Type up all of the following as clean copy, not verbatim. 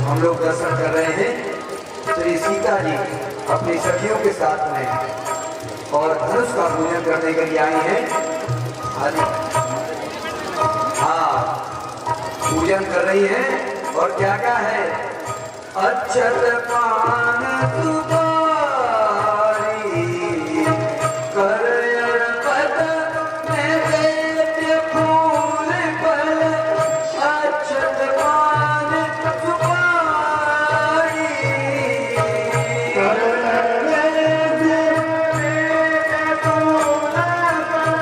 हम लोग दर्शन कर रहे हैं श्री सीता जी अपनी सखियों के साथ में और धनुष का पूजन करने के लिए आई हैं। हाँ, पूजन कर रही हैं और क्या क्या है, अक्षत पान सुपारी कर अर्पण नैवेद्य फूल फल, अक्षत पान सुपारी कर नैवेद्य फूल फल,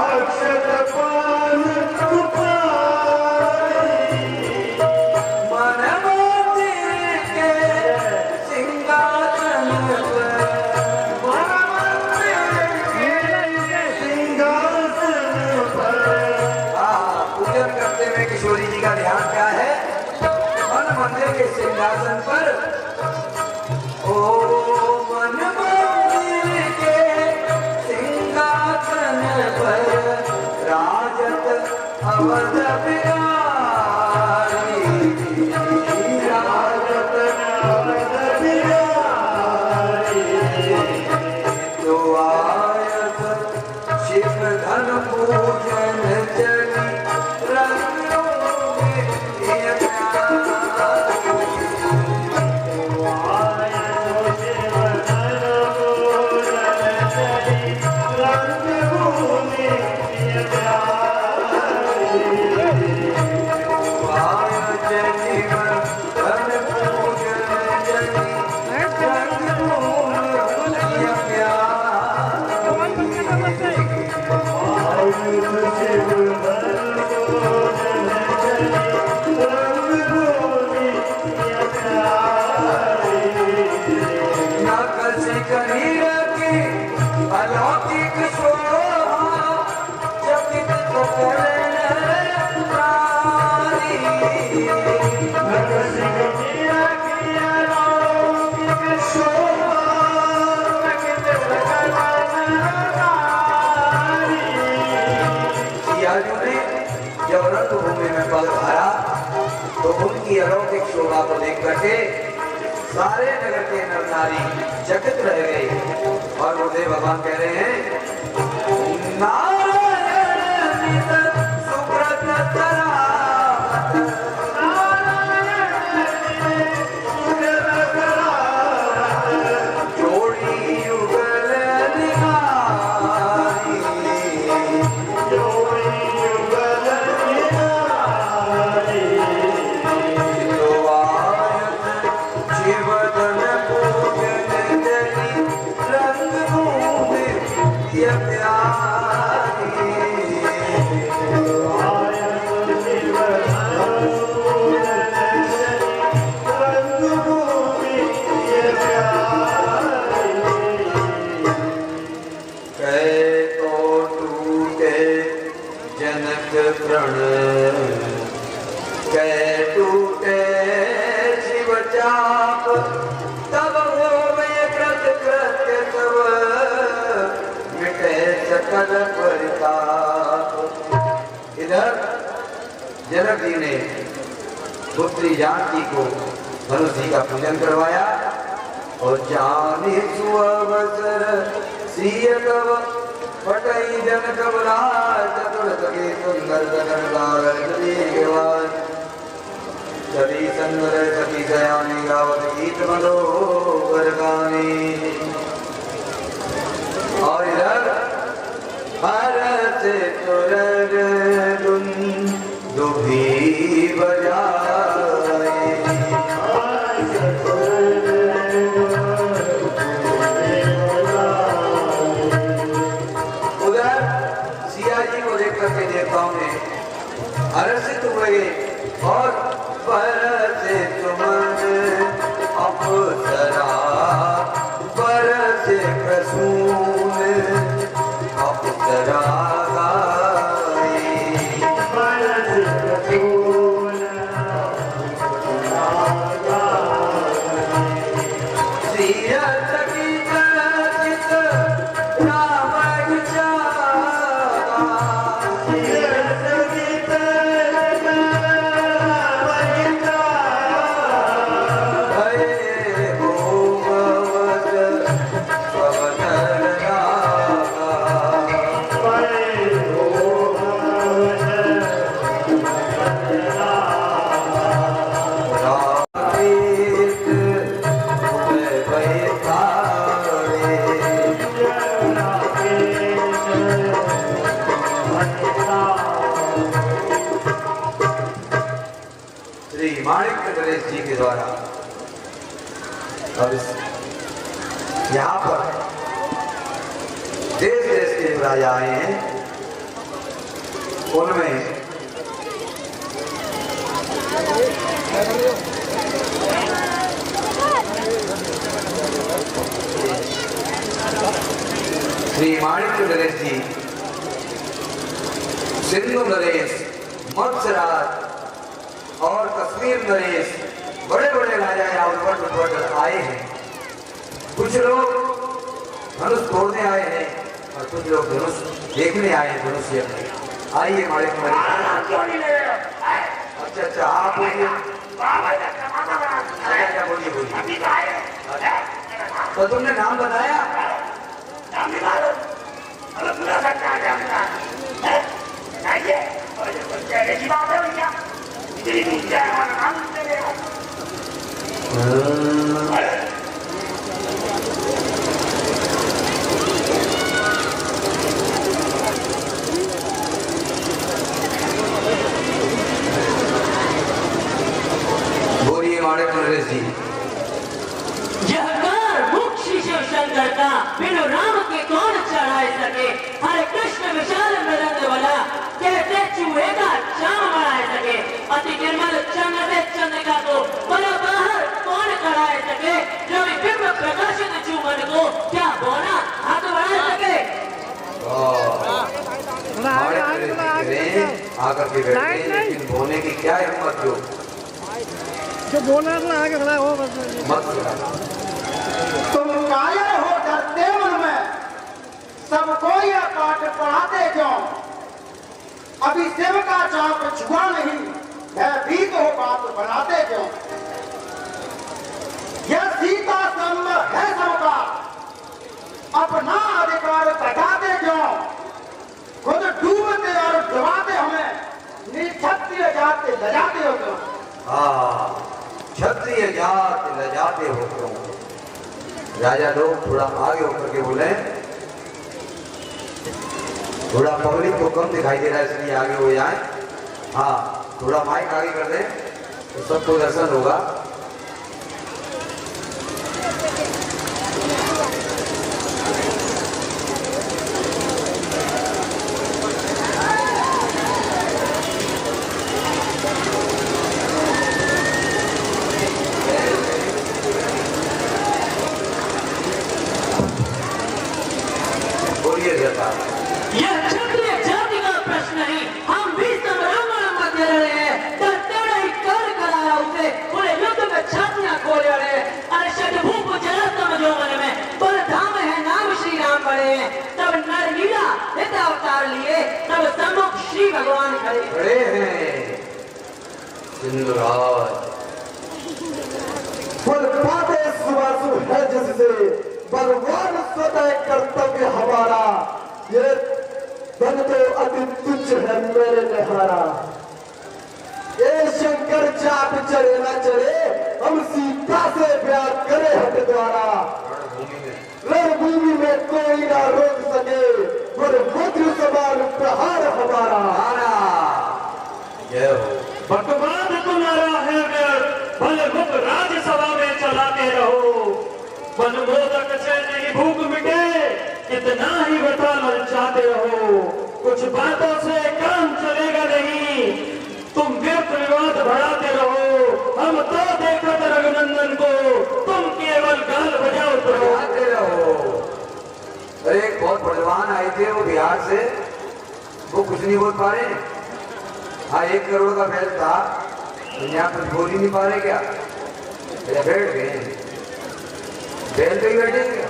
अक्षत पान सुपारी मन मंदिर के सिंहासन पर, मन मंदिर के सिंहासन पर। पूजन करते हुए किशोरी जी का ध्यान क्या है, मन मंदिर के सिंहासन पर। ओ मन मंदिर के सिंहासन पर राजत अवध बिहारी, राजत अवध बिहारी। तो आयत शिव धन पूजन चली रंगों में ये प्यारी। तो आयत शिव धन पूजन चली रंगों में ये प्यारी। आयत शिव धन पूजन चली रंगों में ये अलौकिक शोभा चकित करण नारी, नकशिक मीरा की अलौकिक शोभा चकित करण नारी। सिया जी ने जब रणभूमि में पधारा तो उनकी अलौकिक शोभा को देख करके सारे नगर के नर नारी चकित रह गए और गुरुदेव भगवान कह रहे हैं, नारायण सुब्रत तरावत, नारायण सुब्रत तरावत, जोड़ी युगल निहारी, जोड़ी युगल निहारी। तो आयत शिव धन पूजन चली रंगों में ये प्यारी। आयत शिव धन पूजन चली रंगों में ये प्यारी। कह तो टूटे जनक प्रण, कह टूटे शिव चाप, तब होवे कृत कृत्य तब मिटे सकल परिताप। इधर जनक जी ने पुत्री जानकी को धनुष जी का पूजन करवाया और जाने सुअवसर सिय तब पटई जन कबरार, चतुर सके सुंदर गगन गावत देवान, सती संगर सती सयानी गावत गीत मनोहर गाने। और इधर भरत तुरर दुभी बजाए, उधर सिया जी को देख करके देवताओं ने हर्षित हुए और बरसे सुमन अप्सरा, बरसे प्रसून यहाँ पर देश देश के राजा आए हैं, उनमें श्री माणिक्य नरेश जी, सिंधु नरेश, मत्स्यराज और कश्मीर नरेश, बड़े बड़े राजा यहाँ उठ आए हैं। कुछ लोग धनुष तोड़ने आए हैं और कुछ लोग धनुष देखने आए हैं। धनुष आइए मालिक अच्छा अच्छा आप बोलिए। क्या बोलिए बोलिए। तो तुमने नाम बताया? बोलिए माणिक नरेश जी। यह कर मुख शिशु शंकर का बिनु राम के कौन चढ़ाए सके। हरे कृष्ण विशाल मृदंग वाला कहते चूहे का चाम बढ़ाए सके। अति निर्मल चंद्र से चंद्रिका को बड़ा बाहर कौन कराए सके। रवि बिंब प्रकाशित चूमन को क्या बोना हाथ बढ़ा सके। आकर के बैठे, लेकिन बोने की क्या हिम्मत जो बोलना आगे खड़ा हो बस मत तुम कायर हो डरते मन में सबको यह पाठ पढ़ाते जाओ। अभी शिव का चाप छुआ नहीं, भयभीत हो बात बनाते जाओ। यह सीता संग है सबका, अपना अधिकार बताते जाओ। खुद डूबते और डुबाते हमें, निक्षत्रिय जाते लजाते हो तुम। क्षत्रिय जात लजाते हो तुम। राजा लोग थोड़ा आगे होकर के बोले, थोड़ा पब्लिक को कम दिखाई दे रहा है इसलिए आगे हो जाए। हाँ थोड़ा माइक आगे कर दें तो सबको दर्शन होगा। यह क्षत्रिय जाति का प्रश्न नहीं, हम भी सब रावण मध्य रहे हैं। तेरा ही कर कराया उसे, पूरे युद्ध में छातियां खोले रहे। अरे षडभूप जरा समझो मन में, पर धाम है नाम श्री राम बड़े हैं। तब नर लीला हित अवतार लिए, तब सम्मुख श्री भगवान खड़े हैं। सिंधुराज फल पाते सुवासु है जिससे भगवान स्वतः कर्तव्य हमारा। ये धन तो अति तुच्छ है मेरे निहारा। ये शंकर चाप चढ़े न चढ़े, हम सीता से ब्याह करे हट द्वारा। रणभूमि में कोई ना रोक सके, पर वज्र समान प्रहार हमारा। भगवान तुम्हारा है भल गुप राज्यसभा में चलाते रहो। वन मोदक से नहीं भूख मिटे, कितना ही बता ललचाते रहो। कुछ बातों से काम चलेगा नहीं, तुम व्यर्थ विवाद बढ़ाते रहो। हम तो देखते रघुनंदन को, तुम केवल गाल बजाते रहो। अरे एक बहुत पहलवान आए थे वो बिहार से, वो कुछ नहीं बोल पा रहे। हाँ 1 करोड़ का बैल था, यहाँ कुछ बोल ही नहीं पा रहे क्या? बैठ गए, बैल पे ही बैठे क्या?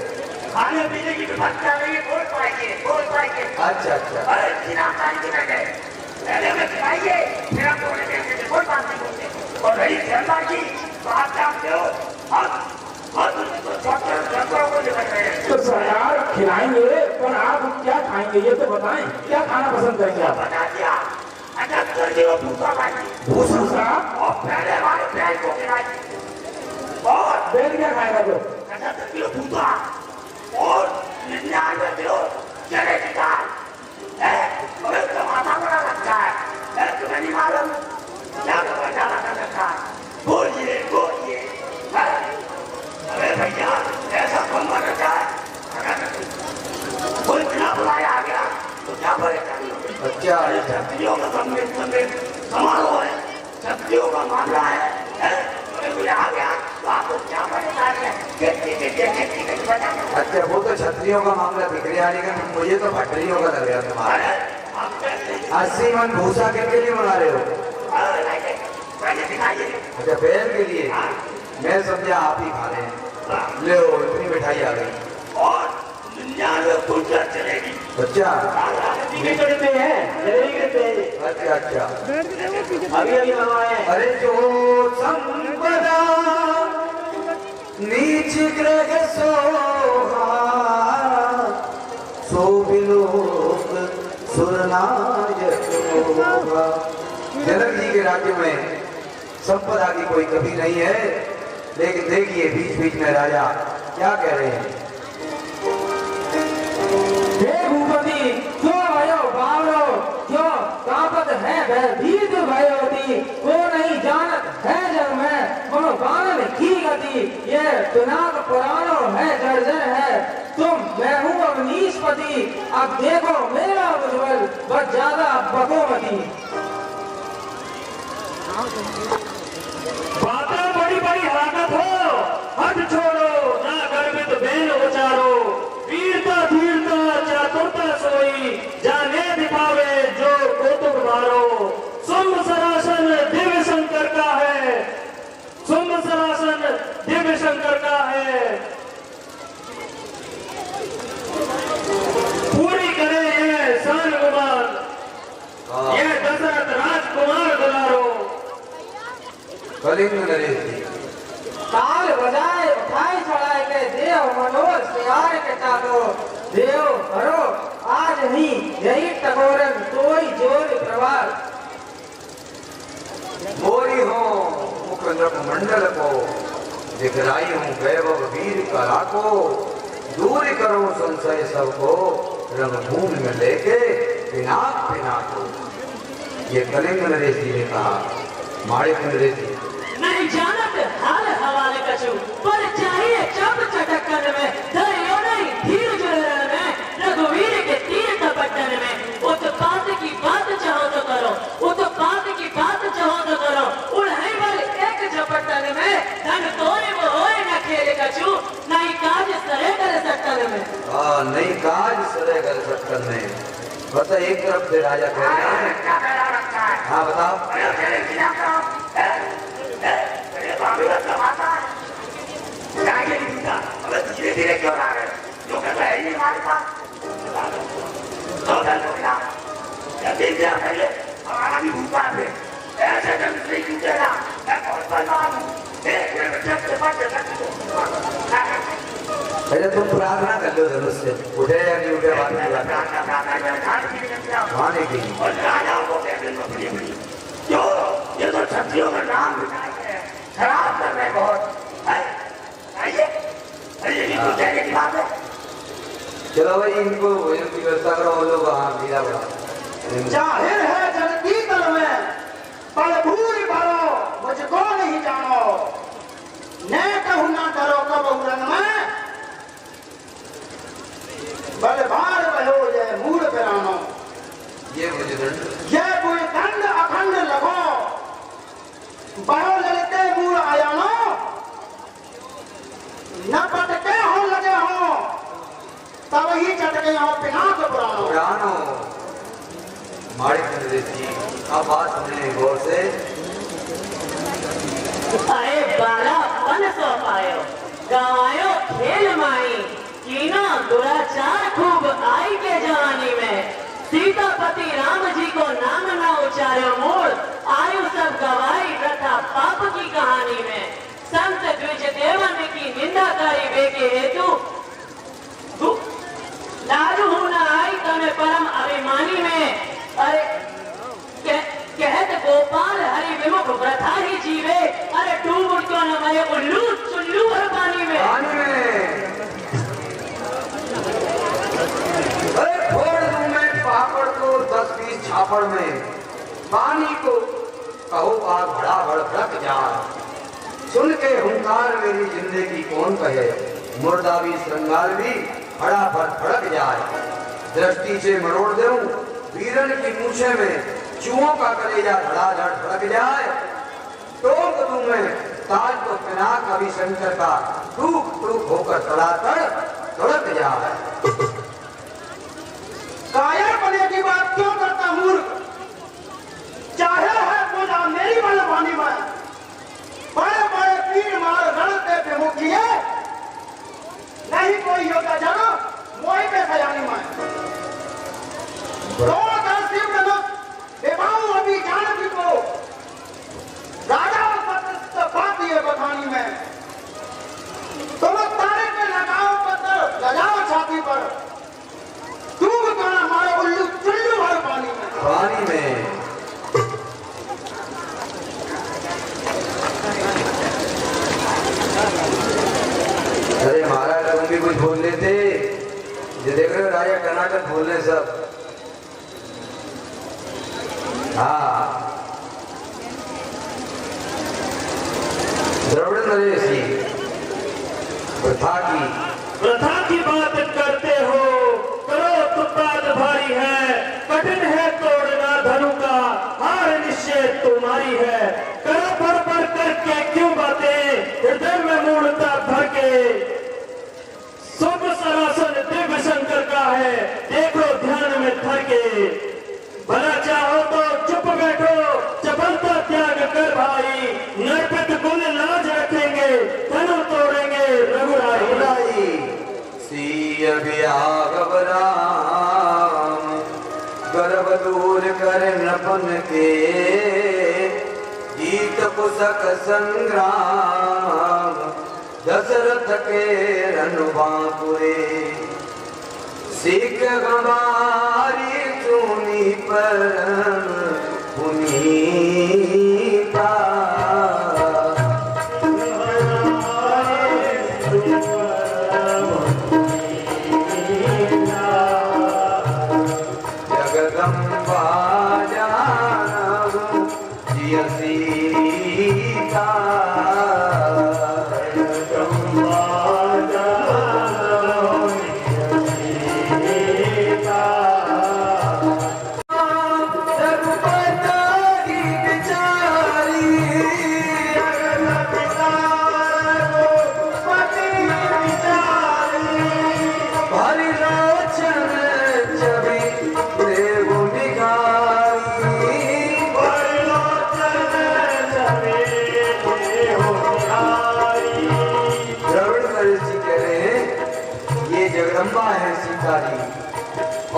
खाने पीने की व्यवस्था नहीं है, बोल पाएंगे। अच्छा अच्छा। अरे बिना खाने के बैठे पहले हमें खिलाइए, फिर हम बोले देंगे, कोई बात नहीं बोलते। और रही जनता की तो आप जानते हो, तो सरकार खिलाएंगे, पर आप क्या खाएंगे ये तो बताएं, क्या खाना पसंद करेंगे आप? बता दिया, अगर सर्दी को भूसा खाएंगे, भूसा और पहले हमारे बैल को खिलाएंगे, और बैल क्या खाएगा तो? 75 किलो भूसा और 99 किलो चने की दाल। तो माथा बड़ा लगता है, तुम्हें नहीं मालूम क्या ज्यादा कर रखा है? बोलिए बोलिए। अरे भैया ऐसा कौन बन रखा है? कोई बिना बुलाया आ गया तो क्या करेगा? अच्छा छत्रियों का समारोह है, छत्रियों का मामला है, कोई आ गया तो आपको क्या करेगा? अच्छा, वो तो छत्रियों का मामला दिख रहा है, लेकिन मुझे तो भटरियों का लग रहा है तुम्हारा। 80 मन भूसा किसके लिए बना रहे हो? अच्छा बैल के लिए। मैं समझा आप ही खा रहे हैं। ले इतनी मिठाई आ गई और 99 कुंटल चलेगी। अच्छा करते हैं, अच्छा अच्छा। अभी बनवाए हैं। अरे जो संपदा नीच ग्रह सोहा सो बिलोक सुरनायक होगा। जनक जी के राज्य में संपदा की कोई कमी नहीं है, लेकिन देखिए बीच बीच में राजा क्या कह रहे हैं। हे भूपति, क्यों भयो बावलो, क्यों कापत है भयभीत भयोती, वो नहीं जानत है जग में मनोबान की गति, ये पिनाक पुरानो है जर्जर है, तुम मैं हूँ अवनीशपति, अब देखो मेरा उज्ज्वल बस ज्यादा बकोमती। बातें बड़ी बड़ी हाकत हो, हट छोड़ो ना गर्वित बेन उचारो, वीरता धीरता चातुरता सोई, जाने दिखावे जो कौतुक मारो, शुंभ सरासन दिव्य शंकर का है, शुंभ सरासन दिव्य शंकर का है, पूरी करे ये शान गुमान, ये दशरथ राजकुमार दुलारो। कलिंग नरेश जी ताल बजाए उठाई चढ़ाए के देव मनोज सियार के तालो, देव करो आज ही यही टगोरन कोई जोर प्रवाल। मोरी हो मुख नभ मंडल को, दिखलाई हूँ वैभव वीर कला को, दूर करो संशय सबको, रंगभूमि में लेके पिनाक पिनाक को। ये कलिंग नरेश जी ने कहा। माणिक नरेश जी नहीं जानत हाल हवाले कछु, पर चाहिए चप चटकन में, धैर्य नहीं धीर जुड़न में, रघुवीर के तीर तपटन में, उत्पात की बात चाहो तो करो, उत्पात की बात चाहो तो करो, उड़ाई बल एक झपटन में, धन तोरे वो होए न खेल कछु, नहीं काज सरे कर सकन में। नहीं काज सरे कर सकन में। बता एक तरफ से राजा कह रहे हैं। क्या कहना रखता है? हाँ बताओ। धीरे धीरे क्यों ला रहे? जो कहता है ये हमारे पास पहले हमारा भी भूखा है, ऐसे ढंग से नहीं टूटेगा। मैं बहुत बलवान हूँ, पहले तुम प्रार्थना कर लो धनुष से, उठे या नहीं उठे बात नहीं बात खाने की। और राजाओं को क्यों ये तो छत्रियों का नाम खराब कर रहे बहुत। कहने की बात है। चलो भाई इनको भोजन की व्यवस्था करो, वो लोग वहाँ मीरा बना। जाहिर है जनती तल में बलभूरि भरो, मुझको नहीं जानो, न कहूँ न डरो कब उड़न में, बलभार भयो ये मूल पिरानो, ये मुझे दंड ये कोई दंड अखंड लगो, बड़ो ललते मूल आयानो, न पटके हो लगे हो, तब ही चट गए और पिनाक पुरानो पुरानो माड़े जी अब बात सुनने गौर से। अरे बाला मन सो पायो गवायो खेल माई कीना दुराचार खूब आई के जवानी में सीतापति राम जी को नाम ना उचार्यो मोड़ आयु सब गवाई प्रथा पाप की कहानी में संत द्विज देवन की निंदा करी बेके हेतु लालू न आई तमें परम अभिमानी में अरे कहत गोपाल हरि विमुख प्रथा ही जीवे अरे डूब क्यों न मरे उल्लू चुल्लू हर पानी में अरे फोड़ दूं मैं पापड़ को 10-20 छापड़ में पानी को कहो आग भड़ा भड़क जाए सुन के हुंकार मेरी जिंदगी कौन कहे मुर्दा भी श्रृंगार भी भड़ा भड़क जाए दृष्टि से मरोड़ दूं वीरन की मूछे में चूहों का कलेजा धड़ाधड़ भड़क जाए टोक दूं मैं ताज को पिनाक अभी शंकर का टूक टूक होकर तड़ातड़ तड़क जाए। कायर बने की बात क्यों करता मूर्ख चाहे है पूजा मेरी बलवानी में बड़े बड़े तीर मार रणते पे मुखिए नहीं कोई योगा जानो मोई पे सयानी में रोड का शिव विवाह अभी जानकी को राजा पत्र पाती है बखानी में तुम तारे पे लगाओ पत्र लगाओ छाती पर तुम गाना मारो उल्लू चुल्लू हर पानी में अरे महाराज तुम भी कुछ बोल रहे थे ये देख रहे हो राजा कर्नाटक बोल रहे सब। हाँ द्रविड़ नरेश जी प्रथा की बात करते हो करो तो बात भारी है कठिन है तोड़ना धनु का हार निश्चय तुम्हारी है करो पर करके क्यों बातें हृदय में मूर्ता भर के शुभ सरासन दिव्य शंकर का है देखो ध्यान में धर के भला चाहो तो चुप बैठो चपलता त्याग कर भाई नरपत कुल लाज रखेंगे धनु तोड़ेंगे रघुराई सीय वियाग राम गर्भ दूर कर नपन के गीत पुसक संग्राम दशरथ के रनुबापुरे सीख हमारी चूनी पर पुनीता जगदम्बा जानव जिय सीता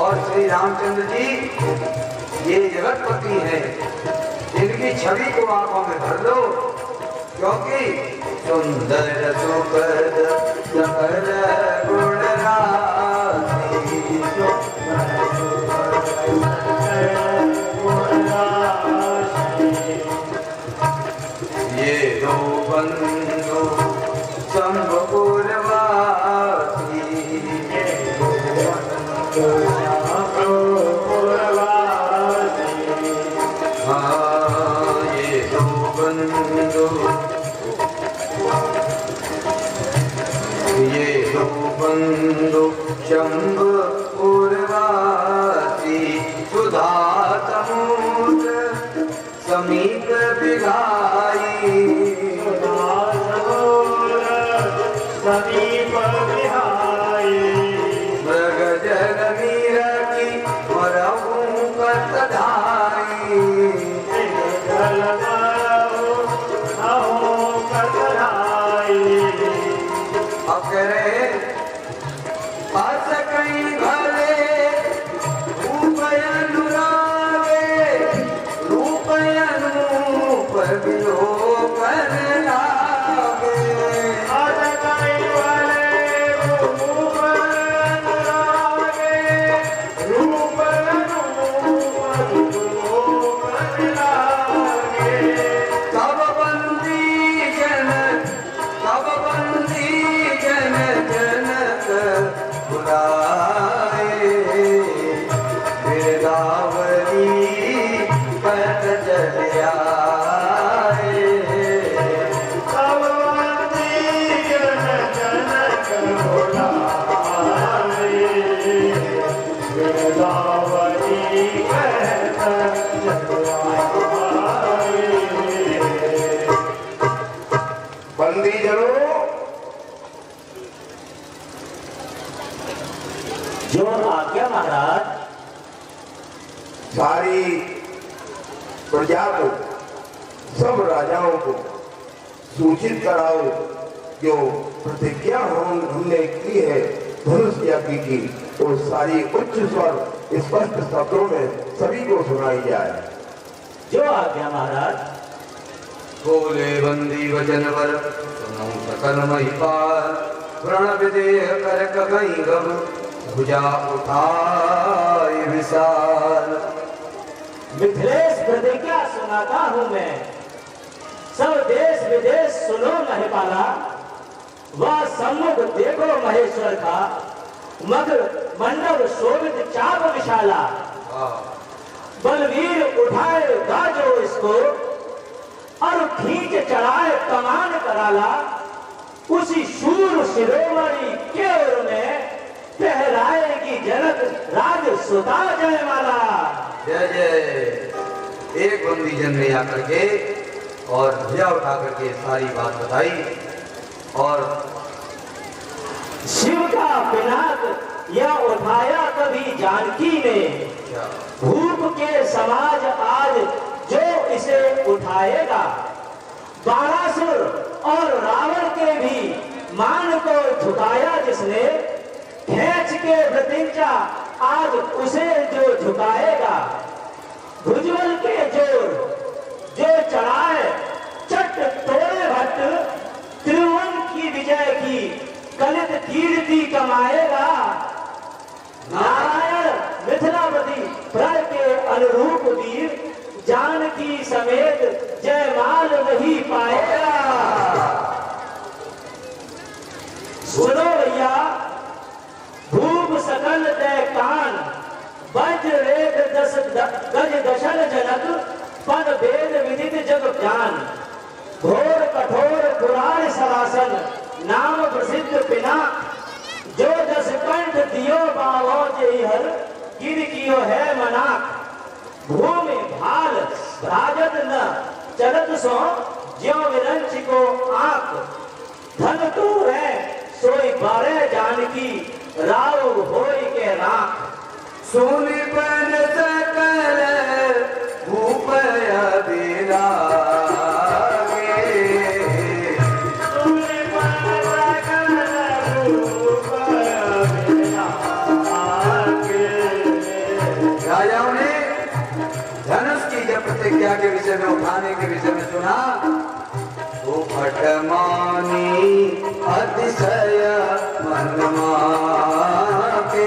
और श्री रामचंद्र जी ये जगतपति हैं इनकी छवि को आंखों में भर लो क्योंकि सुंदर सुखद सकल गुण राशि ये दो बंधु शंभुपुरवासी ये दो बंधु शंभुपुरवासी सुधा समुद्र समीप बिघाई समीप बिहाई बिलावरी कहकर बंदी जनो जो आज्ञा महाराज। सारी प्रजा को, सब राजाओं को सूचित कराओ जो प्रतिज्ञा हमने की है धनुष यज्ञ की, और सारी उच्च स्वर स्पष्ट शब्दों में सभी को सुनाई जाए। जो आज्ञा महाराज। बोले बंदी वचन वर सुनो सकल महिपाल, प्रण विदेह कर कहीं गम भुजा उठाए विशाल। मिथिलेश प्रतिज्ञा सुनाता हूँ मैं, सब देश विदेश सुनो महिपाला। वह सम्मुख देखो महेश्वर का, मगर मंडल शोभित चाप विशाला। बलवीर उठाए गाजो इसको, और खींच चढ़ाए कमान कराला। उसी शूर शिरोमणि के ओर में पहराएगी जनक राज सुता जयमाला। जय जय। एक बंदी जन ने आकर के और भुजा उठा करके सारी बात बताई, और शिव का पिनाक यह उठाया कभी जानकी ने। भूप के समाज आज जो इसे उठाएगा, बाणासुर और रावण के भी मान को झुकाया जिसने, खींच के प्रतिज्ञा आज उसे जो झुकाएगा। भुजबल के जोर जो चढ़ाए चट तोड़े भट्ट, त्रिभुवन की विजय की कलित कीर्ति कमाएगा। नारायण मिथिलापति प्रण के अनुरूप वीर, जानकी समेत जयमाल वही पाएगा। सुनो भैया, भूप सकल दय कान, वज्र वेद दस गज दशल जनक, पद वेद विदित जग ज्ञान। घोर कठोर पुराण सरासन, नाम प्रसिद्ध पिना, जो जस कंठ दियो बावो जहर, गिर कियो है मनाक। भूमि भाल राजद न चलत सो, ज्यो विरंच को आंख। धन तू है सोई बारे जानकी, राव होई के राख। सोनी बन सकल भूप अधीरा प्रतिज्ञा के विषय में, उठाने के विषय में सुना। वो फटमानी अतिशय मनमा के,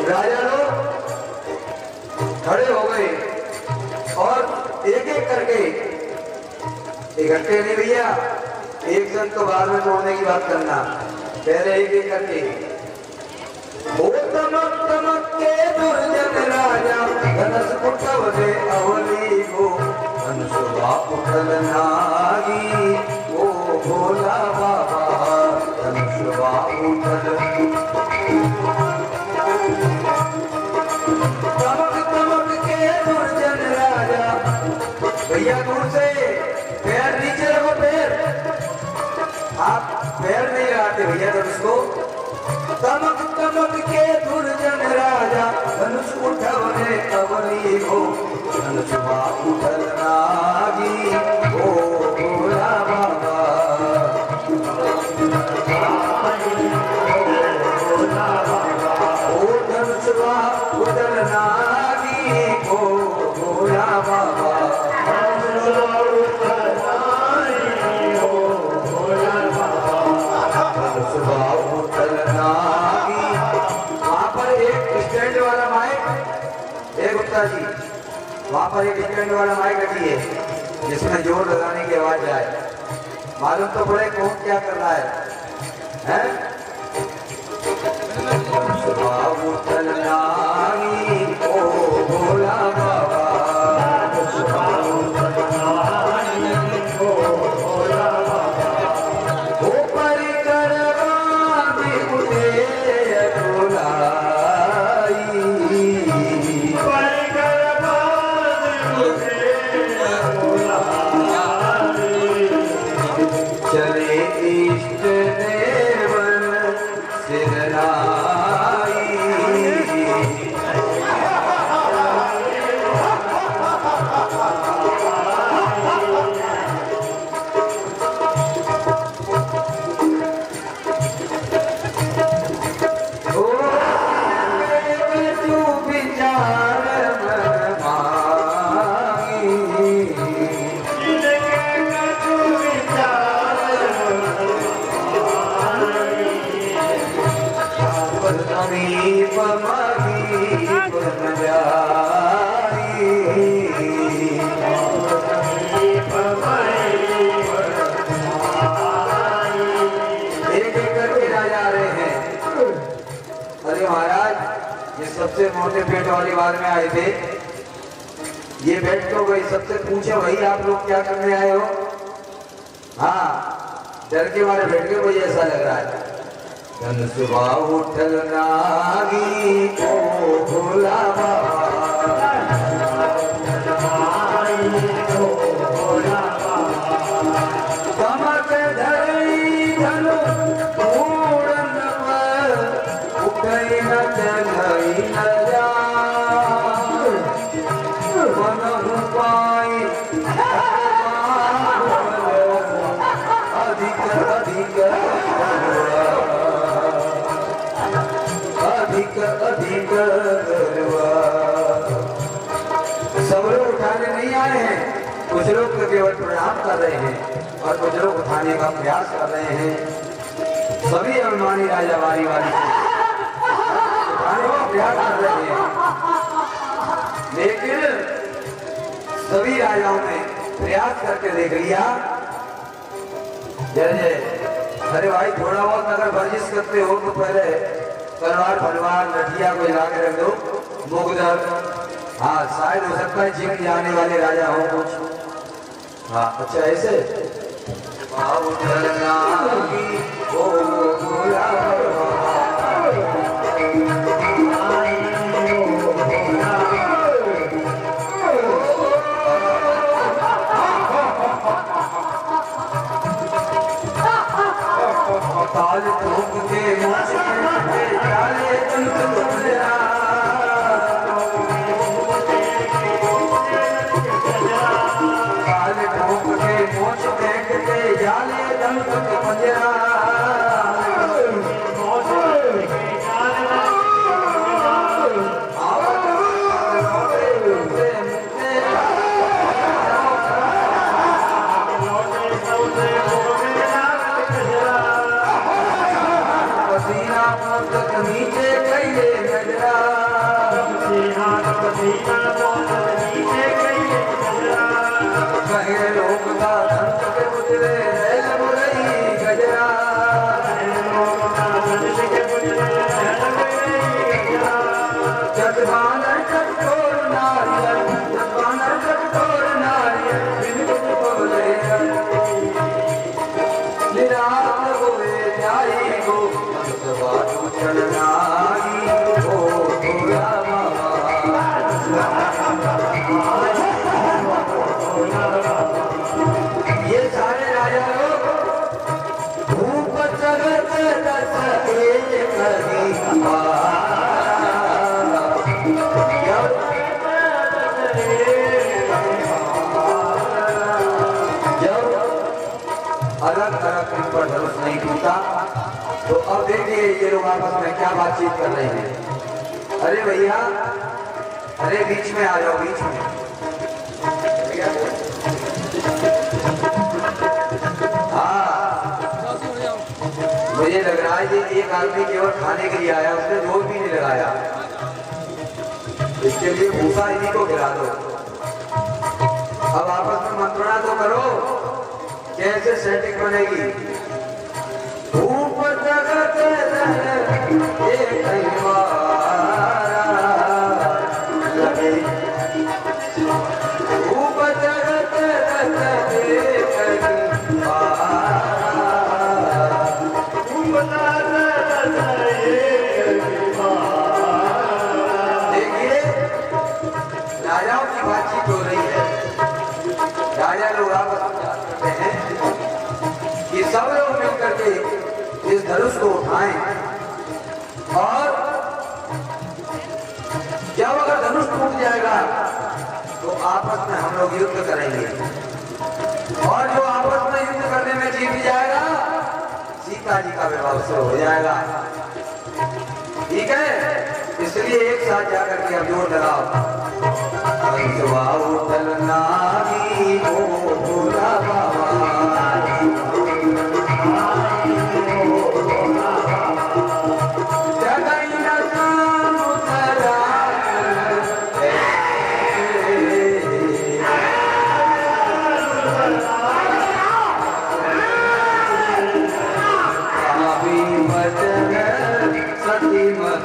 राजा लोग खड़े हो गए और एक एक करके, इकट्ठे नहीं भैया, एक जन तो बाद में तोड़ने की बात करना, पहले एक एक करके। ओ तमक तमक के दुर्जन राजा, धनस उठवले अवली को, धनुषवा उठल नागी, ओ भोला बाबा धनुषवा उठल। तमक तमक के दुर्जन राजा, भैया दूर से पैर नीचे रखो, पैर आप पैर नहीं लगाते भैया धनुष को। तमक तमक के दुर्जन राजा, धनुष उठवले अवली हो, धनुषवा उठल नागी, ओ भोला बाबा। ओ धनुषवा उठल नागी, ओ भोला बाबा। वहाँ पर एक स्टैंड वाला माइक, एक गुप्ता जी, वहाँ पर एक स्टैंड वाला माइक रखी है जिसमें जोर लगाने की आवाज आए। मालूम तो पड़े कौन क्या कर रहा है? ओ भोला बाबा, सबसे मोटे पेट वाली बार में आए थे। ये बैठ तो गई, सबसे पूछे भाई आप लोग क्या करने आए हो? हाँ, डर के मारे बैठ गए भाई, ऐसा लग रहा है। धन सुबह उठल नागी को भोला कमक धरी धनु पूरन पर उठई न चलई न जा मनहु पाई अधिक अधिक अधिक अधिक करवा। सब लोग उठाने नहीं आए हैं, कुछ लोग तो केवल प्रणाम कर रहे हैं और कुछ लोग उठाने का प्रयास कर रहे हैं। सभी अभिमानी राजा वाली वाली उठाने का प्रयास कर रहे हैं, लेकिन सभी राजाओं ने प्रयास करके देख लिया। जय जय। अरे भाई थोड़ा बहुत अगर वर्जिश करते हो तो पहले तलवार फलवार लठिया को ला के रख दो, मुगदर। हाँ, शायद हो सकता है जिम जाने वाले राजा हो कुछ। हाँ, अच्छा ऐसे ताल ठोक के मोच के डाले तंत तुमरा ताल ठोक के मोच फेंक के जाले तंत तुमरा नीचे कहिए नजरा कहे लोग का धंत के बुझले रेल बुरई गजरा जजमान कठोर नारियल जजमान कठोर नारियल बिन बोले निरात होए जाई गो बाटू चलनाई हो भोला ये सारे राजा लोग धूप जगत दस एक करी अलग अलग इन पर धनुष नहीं टूटा। तो अब देखिए ये लोग आपस में क्या बातचीत कर रहे हैं। अरे भैया, अरे बीच में आ जाओ, बीच में। हाँ, मुझे लग रहा है ये एक आदमी केवल खाने के लिए आया, उसने जोर भी नहीं लगाया। इसके लिए भूसा इन्हीं को गिरा दो। अब आपस में मंत्रणा तो करो, कैसे सेटिंग बनेगी। धूप जगत एक लगे, धूप जगत देखिए राजाओं की बातचीत हो रही है। राजा लोग आपस में बात करते हैं कि सब लोग मिलकर के इस धनुष को उठाएं और जब अगर धनुष टूट जाएगा तो आपस में हम लोग युद्ध करेंगे और जो आपस में युद्ध करने में जीत जाएगा सीता जी का विवाह से हो जाएगा। ठीक है, इसलिए एक साथ जाकर के अब जोर लगाओ। उठल नागी ओ भोला सती मत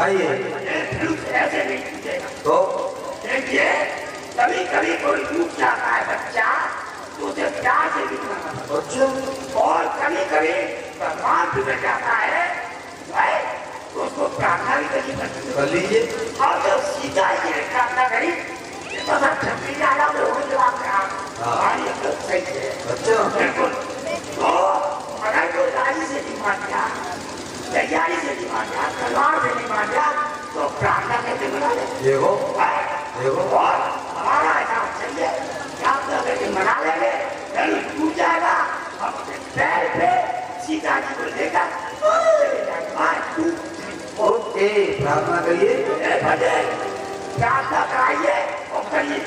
दिखाइए। ये धनुष ऐसे नहीं टूटेगा। तो देखिए, कभी कभी कोई टूट जाता है बच्चा, तो उसे प्यार से दिखना, अच्छा और कभी कभी भगवान बिगड़ जाता है, भाई, तो उसको प्रार्थना भी करनी पड़ती है। कर लीजिए। और जब सीता जी ने प्रार्थना करी, ये तो सब छपरी ज्यादा में हो जवाब कहा, हमारी अकल सही है। अच्छा बिल्कुल। तो अगर कोई राजी से नहीं मान गया, तैयारी से नहीं मान गया, तलवार से नहीं मान गया, तो प्रार्थना करके बना ले। देखो भाई, देखो और हमारा ऐसा चाहिए कि आप लोग करके मना लेंगे, धनुष टूट जाएगा, हम अपने पैर पे सीता जी को लेकर चले जाएंगे। भाई, ओके प्रार्थना करिए। प्रार्थना कराइए और करिए।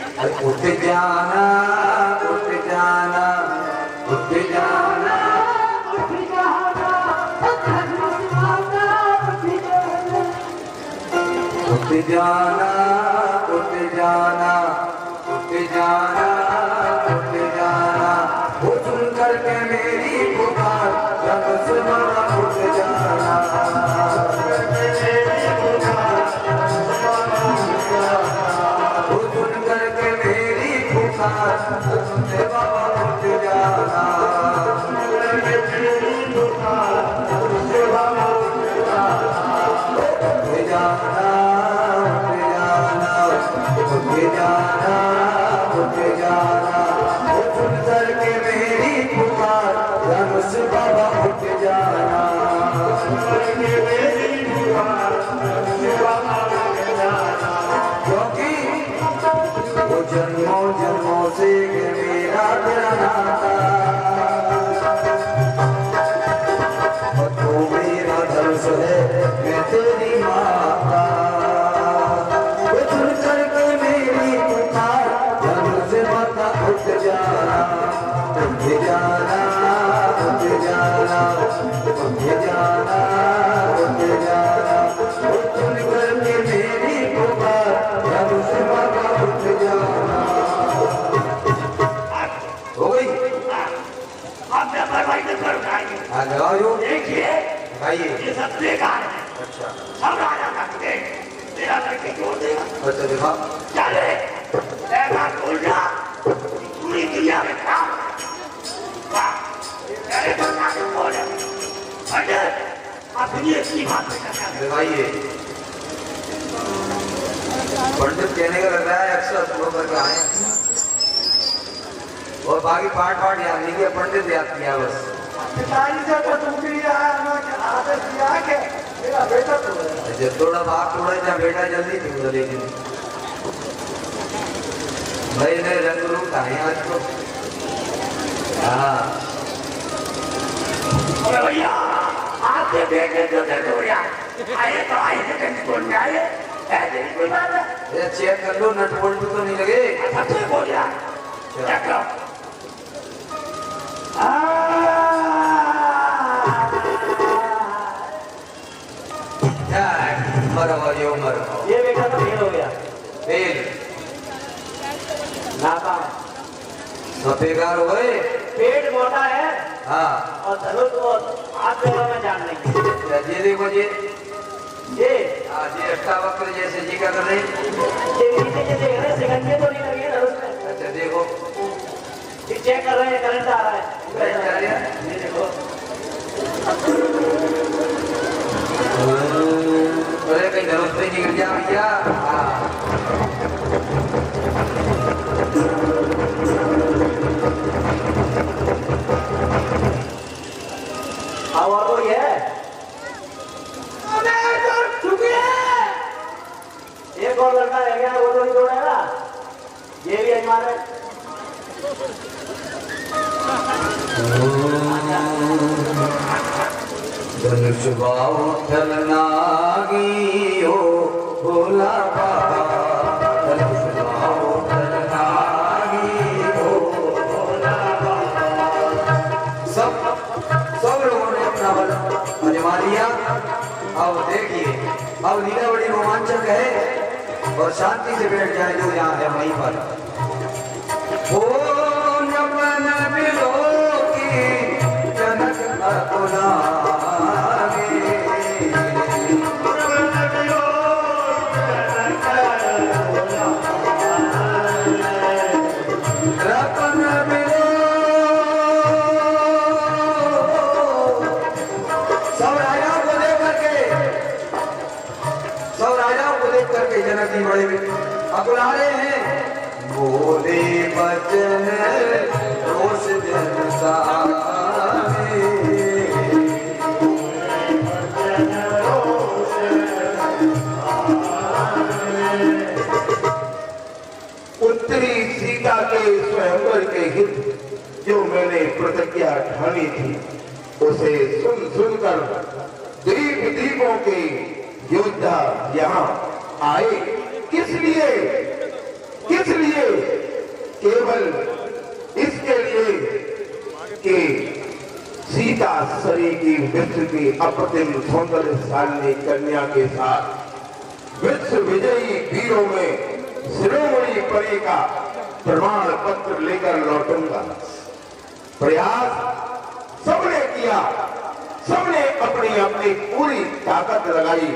उठ जाना उठ जाना उठ जाना उठ जाना उठ जाना उठ जाना उठ जाना उठ जाना वो सुन करके मेरी पुकार जब से मरा उठ जाना वो सुन करके मेरी पुकार जब से बाबा उठ जाना जन्मों जन्मों से मेरा तेरा नाता और तू मेरा दर्श है मैं तेरी माता वो सुन करके मेरी पुकार जन्म से माता उठ जाना उठ जाना उठ जाना उठ जाना उठ जाना वो सुन करके मेरी पुकार जन्म से माता उठ जाना। हो गई। आप व्यापार भाई में कर उठाएंगे। हाँ लगाओ। देखिए, आइए। ये सब बेकार है। अच्छा सब राजा करते मेरा लड़के जोड़ देगा। अच्छा दिखा। चले, ऐसा बोलना पूरी दुनिया में काम अरे बता के बोले अरे आप दुनिया की बात नहीं करते। दिखाइए। पंडित कहने का लग रहा है अक्सर शुरू करके आए और बाकी पाठ पाठ याद नहीं किया, पंडित याद किया बस। पिताजी से तो टूटी है, आदत दिया के मेरा बेटा तो जब थोड़ा भाग थोड़ा जहाँ बेटा जल्दी टूटा, लेकिन भाई ने रंग रूप है आज तो। हाँ अरे भैया, आपके बेटे जो दर्द हो रहा आए तो आए से कहीं बोल जाए, ऐसे नहीं कोई बात है। ये चेक कर लो, नट बोल्ट तो नहीं लगे। अच्छा तो बोल रहा चेक करो। मरो मरो ये बेटा तो फेल हो गया। फेल नाकाम। सब बेकार हो गए। पेट मोटा है हाँ और धनुष और हाथ पैरों में जान नहीं। ये देखो ये ये अष्टावक्र जैसे जी कर रहे। नीचे जो देख रहे हैं सिकंजे तो नहीं लगे धनुष में। अच्छा देखो ये चेक कर रहे हैं, करंट आ रहा है। करंट आ रहा है। ये देखो अरे कहीं धनुष पे नहीं गिर जा भैया। हाँ और कोई है? एक और लड़का रह गया, वो तो नहीं जोड़ेगा। ये भी अजमान है। धनुष बाहु नागी हो भोला बाबा, धनुष बाहु नागी हो भोला बाबा। सब लोगों ने अपना बल आजमा लिया। अब देखिए, अब लीला बड़ी रोमांचक है और शांति से बैठ जाए जो यहाँ है वहीं पर। ओ नमन बिलो की जनक अकुला जनक जी बड़े अकुला रहे हैं। बोले बचन रोष जन सामे, पुत्री सीता के स्वयंवर के हित जो मैंने प्रतिज्ञा ठानी थी उसे सुन सुनकर दीप दीपों के योद्धा यहाँ आए। किस लिए? किस लिए? केवल इसके लिए कि सीता सरी की विश्व की अप्रतिम सौंदर्यशालिनी कन्या के साथ विश्व विजयी वीरों में शिरोमणि परी का प्रमाण पत्र लेकर लौटूंगा। प्रयास सबने किया, सबने अपनी अपनी पूरी ताकत लगाई,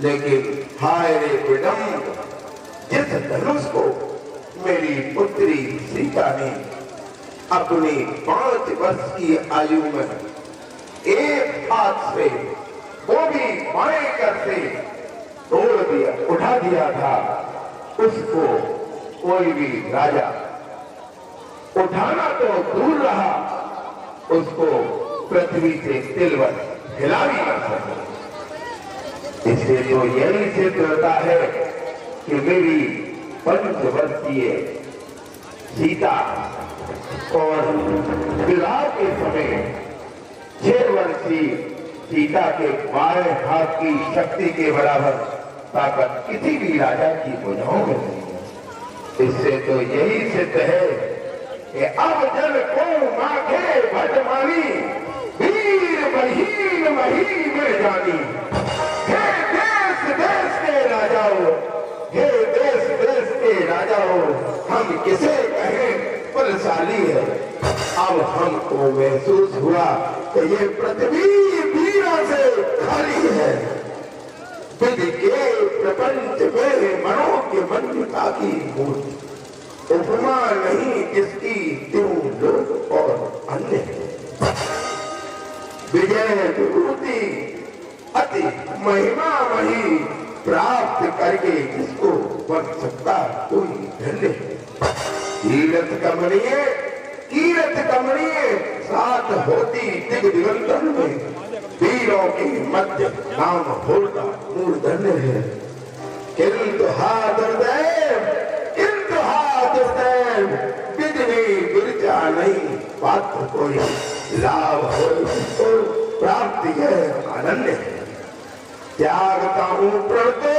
लेकिन हाय रे विडम्ब, जिस धनुष को मेरी पुत्री सीता ने अपनी 5 वर्ष की आयु में एक हाथ से, वो भी बाएं कर से तोड़ दिया, उठा दिया था, उसको कोई भी राजा उठाना तो दूर रहा, उसको पृथ्वी से तिलवर हिला भी न सके। इससे तो यही सिद्ध होता है कि मेरी 5 वर्षीय सीता और विवाह के समय 6 वर्षीय सीता के बाएं हाथ की शक्ति के बराबर ताकत किसी भी राजा की भुजाओं में नहीं है। इससे तो यही सिद्ध है कि अब जन को माखे भटमानी, वीर महीन मही में जानी। हे देश देश के राजाओं, हे देश देश के राजाओं, हम किसे कहें बलशाली है। अब हमको महसूस हुआ कि ये पृथ्वी वीरों से खाली है। विधि के प्रपंच में मनो के मन्यता की मूर्ति, उपमा नहीं जिसकी त्यों लोग और अन्य है। विजय विभूति अति महिमा वही प्राप्त करके जिसको बन सकता कोई धन्य है। कीरत कमनीय साथ होती दिग दिगंतर में, वीरों के मध्य नाम होता मूर्धन्य है। किंतु हाथ बिजली गिरजा नहीं, पात्र कोई लाभ हो तो प्राप्ति है अनन्य है। त्यागता हूँ प्रण तो,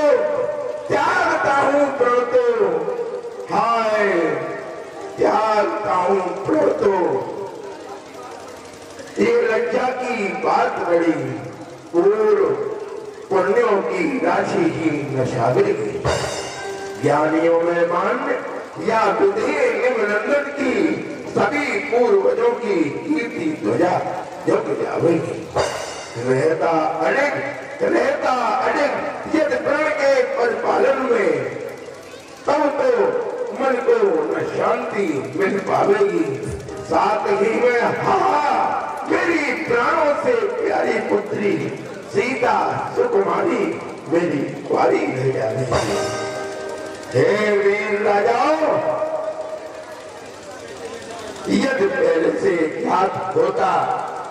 हाय त्यागता हूँ प्रण तो। ये लज्जा की बात बड़ी, पूर्व पुण्यों की राशि ही नशागरी की। ज्ञानियों में मान्य या बुद्धि निम्नंदन की सभी पूर्वजों की कीर्ति ध्वजा झुक जाएगी। रहता अडिग यदि प्रण के परिपालन में, तब तो मन को न शांति मिल पावेगी। साथ ही में मेरी प्राणों से प्यारी पुत्री सीता सुकुमारी मेरी कुंवारी रह जाएगी। हे वीर राजाओं, यदि पहले से ज्ञात होता,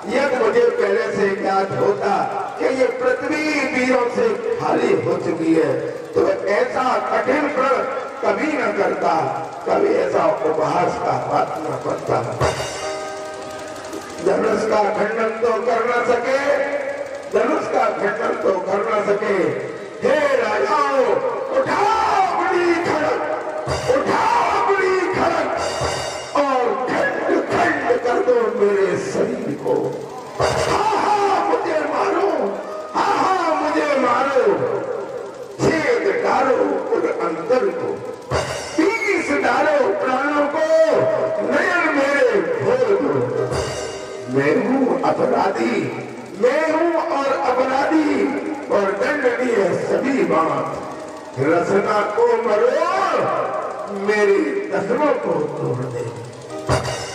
यदि मुझे पहले से ज्ञात होता कि ये पृथ्वी वीरों से खाली हो चुकी है, तो ऐसा कठिन प्रण कभी न करता, कभी ऐसा उपहास का बात न करता। धनुष का खंडन तो कर न सके, धनुष का खंडन तो कर न सके। हे राजाओं, उठाओ अपनी खड़क और खंड खंड कर दो मेरे शरीर को। मुझे मारो, छेद डालो उन अंतर को, पीस डालो प्राणों को, नयन मेरे खोल दो। मैं हूँ और अपराधी और दंडनीय सभी बात। रचना को मरो, मेरी दसरों को तोड़ दे।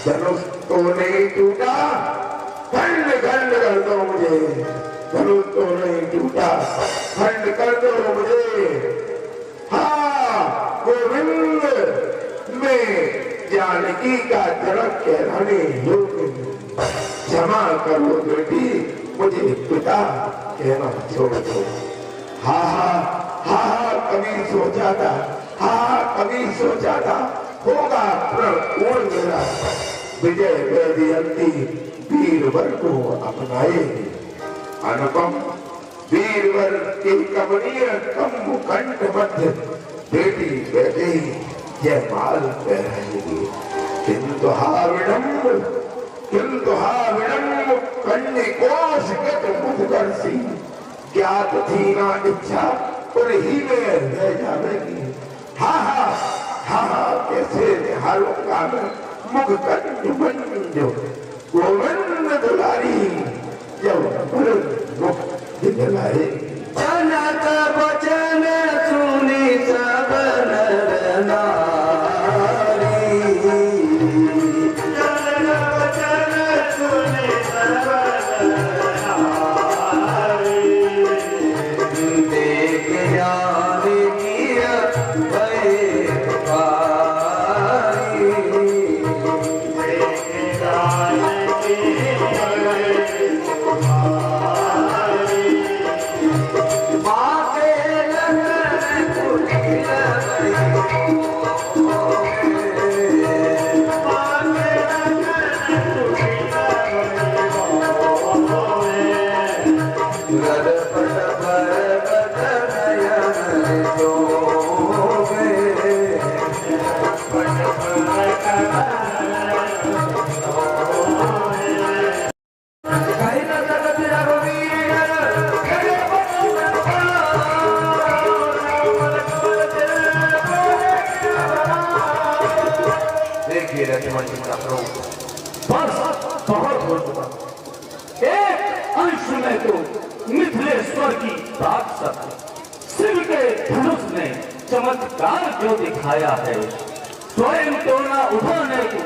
धनुष तो नहीं टूटा, खंड खंड कर दो मुझे। धनुष तो नहीं टूटा, खंड कर दो मुझे। गोविंद में जानकी का जनक कहलाने योग्य क्षमा करो बेटी, मुझे पिता कहना छोड़ दो। कभी सोचा था, कभी सोचा था होगा पूर्ण मेरा विजय वैजयंती वीरवर को अपनाएगी। अनुपम वीरवर के कमनीय कम कंठ मध्य बेटी बैठे यह माल पहनेगी। किंतु हा विडम्ब कन्याकोशगत मुखदर्शी ज्ञात थी ना इच्छा और ही में रह जाएगी। कैसे निहारूंगा मैं मुख कंठ मंजो गोविंद दुलारी जब मुख दिखलाए। जनक वचन सुनी सब नर नारी, जनक वचन सुनी सब नर नारी, देख जान किया भय पुकारी, देख जान किया भय पुकारी। माते लगन कुटिल मिथिलेश्वर की राक्षस शिव के धनुष ने चमत्कार जो दिखाया है, स्वयं तो ना उठाने को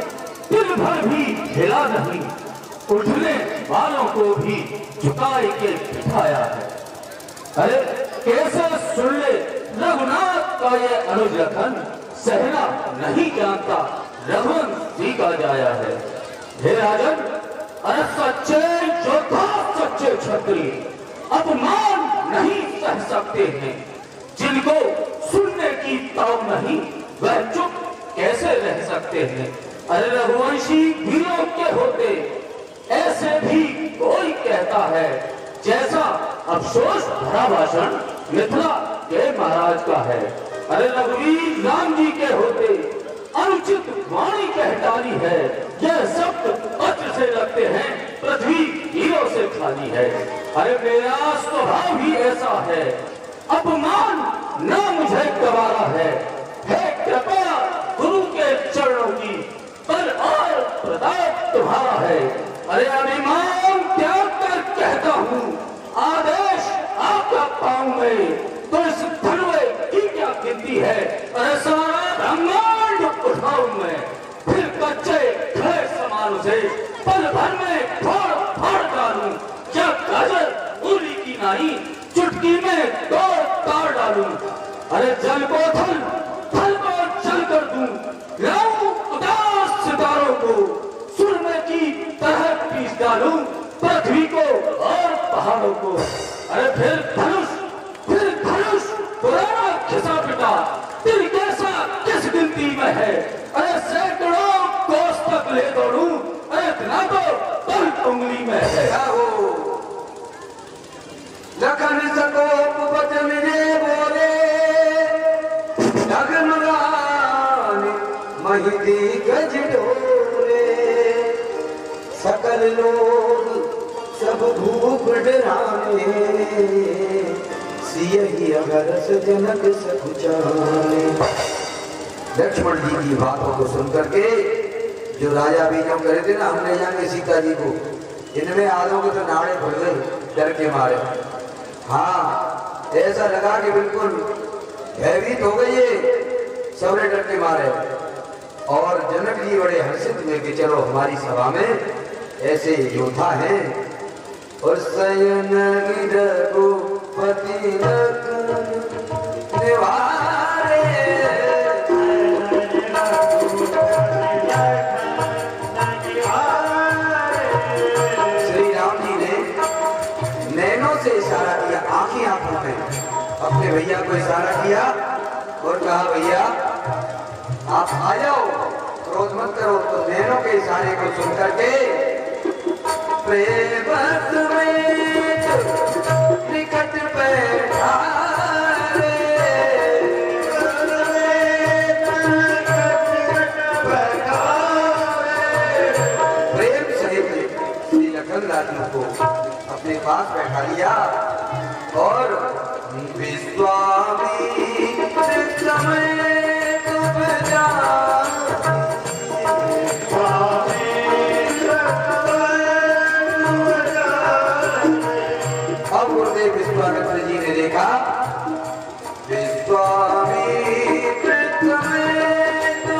दिल भर भी हिला नहीं, उठने वालों को भी झुकाई के बिठाया है। अरे कैसे सुन ले रघुनाथ का ये अनुज लखन, सहना नहीं जानता रघुवंश जी का जाया है। हे राजन, अरे सच्चे योद्धा सच्चे क्षत्रिय अपमान नहीं सह सकते हैं, जिनको सुनने की ताव नहीं वह चुप कैसे रह सकते हैं। अरे रघुवंशी वीरों के होते ऐसे भी कोई कहता है, जैसा अफसोस भरा भाषण मिथिला के महाराज का है। अरे रघुवीर राम जी के होते अनुचित वाणी कह डाली है, यह शब्द वज्र से लगते हैं पृथ्वी हीरों से खाली है। अरे मेरा स्वभाव ही ऐसा है, अपमान न मुझे गवारा है कृपया गुरु के चरणों की बल और प्रताप तुम्हारा है। अरे अभिमान त्याग कर कहता हूँ, आदेश आपका पाऊं मैं, तो इस धनुए की क्या गिनती है। अरे सारा ब्रह्मांड उठाऊं मैं, फिर कच्चे खड़े समान से पल भर में फोड़ डालूं। क्या गाजर उंगली की नाई चुटकी में तोड़ डालूं। अरे जल को थल को जल कर दूं, लाऊं उदास सितारों को सुरमे की तरह पीस डालूं, पृथ्वी को और पहाड़ों को। अरे फिर धनुष पुराना खिसा पिटा दिल कैसा किस गिनती में है। अरे सैकड़ों कोस तक ले दौड़ूं, अरे इतना तो पल उंगली में है। लखन सकोप वचन जे बोले, डगमगाने महिदी गज डोले, सकल लोग सब भूप डराने, सियहि अगरस जनक सकुचाने। लक्ष्मण जी की बातों को सुनकर के जो राजा बीजम करे थे ना, हमने जाएंगे सीता जी को, इनमें आलों के तो नाड़े भर गए डर के मारे। हाँ, ऐसा लगा कि बिल्कुल भयभीत हो गई है, सबने डर के मारे। और जनक जी बड़े हर्षित हुए कि चलो हमारी सभा में ऐसे योद्धा हैं। और सयन रघुपति निवारे को इशारा किया और कहा भैया आप आ जाओ, क्रोध मत करो। तो नैनों के इशारे को सुन करके प्रेम निकट बैठा प्रेम सहित श्री लखन राजू को अपने पास बैठा लिया और विश्वामित्र समय तुम अब गुरुदेव विश्वामित्र जी ने देखा विश्वामित्र समय तुम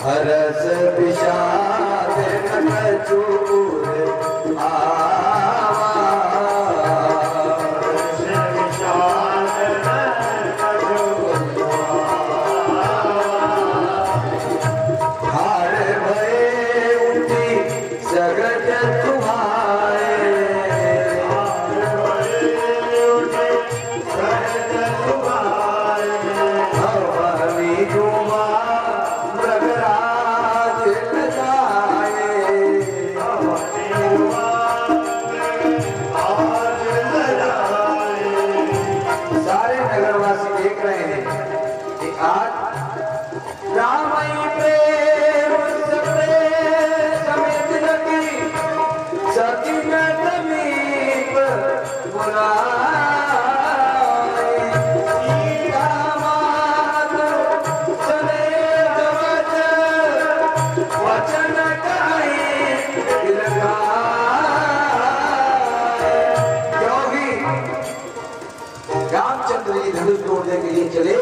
हरस विषाद चूर हार भय उठी सगत तुम्हारे हमारी जुमा चले।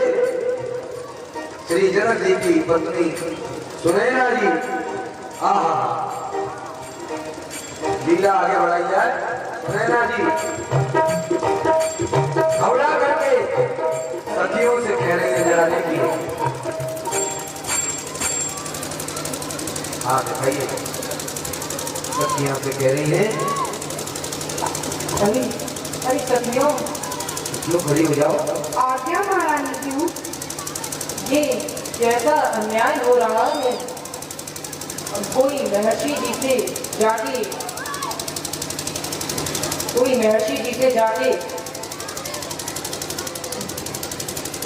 श्री जनक जी की पत्नी सुनैना जी लीला आगे बढ़ाई जाए। सुनैना जी घबरा करके सखियों से कह रही है जरा देखिए, हाँ दिखाइए। सखियों से कह रही है अरे सखियों लोग खड़ी हो जाओ। आज्ञा महारानी क्यों? ये कैसा अन्याय हो रहा है। कोई महर्षि जी से जाके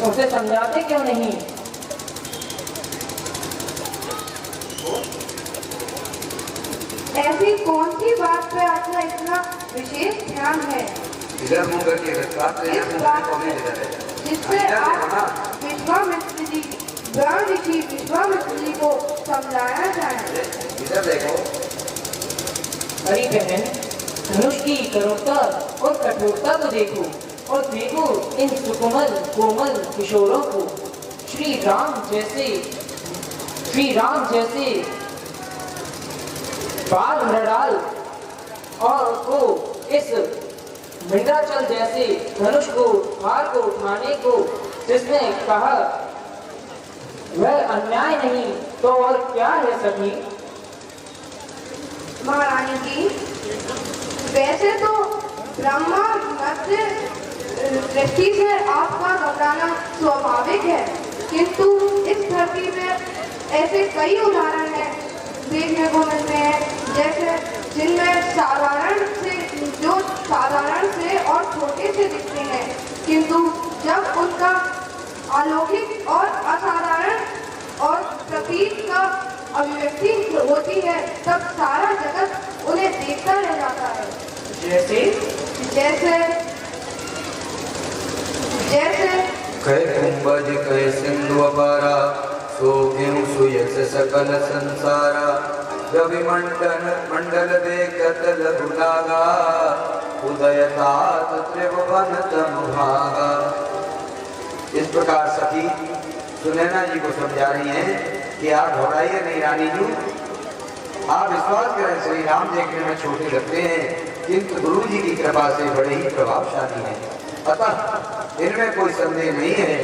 उसे समझाते क्यों नहीं? ऐसी कौन सी बात पे आपका इतना विशेष ध्यान है, इधर मुंह करके रखा तो ये मुंह करके कभी इधर है। जिससे आप विश्वामित्र जी, ब्रह्म ऋषि विश्वामित्र जी को समझाया जाए। इधर देखो। अरे बहन, धनुष की करुणता और कठोरता को देखो, और देखो इन सुकोमल कोमल किशोरों को। श्री राम जैसे बाल मृणाल और को इस मृगाचल जैसे धनुष को हार को उठाने को जिसने कहा वह अन्याय नहीं तो और क्या है सखी? महारानी जी, वैसे तो ब्रह्मा मध्य दृष्टि से आपका घबराना स्वाभाविक है, किंतु इस धरती में ऐसे कई उदाहरण हैं देखने को मिलते हैं, जैसे जिनमें साधारण से और छोटे से दिखते हैं, किंतु जब उनका अलौकिक और असाधारण और प्रतीक का अभिव्यक्ति होती है, तब सारा जगत उन्हें देखता रह जाता है। जैसे कहे कुंभज कहे सिंधु अपारा, सो क्यों सुयस सकल संसारा, रवि मंडल देखत लघु लागा, उदयतात त्रिभुवन तम भागा। इस प्रकार सखी सुनैना जी को समझा रही हैं कि आप घबराइए नहीं रानी जी, आप विश्वास करें श्री राम देखने में छोटे लगते हैं, किंतु गुरु जी की कृपा से बड़े ही प्रभावशाली हैं। अतः इनमें कोई संदेह नहीं है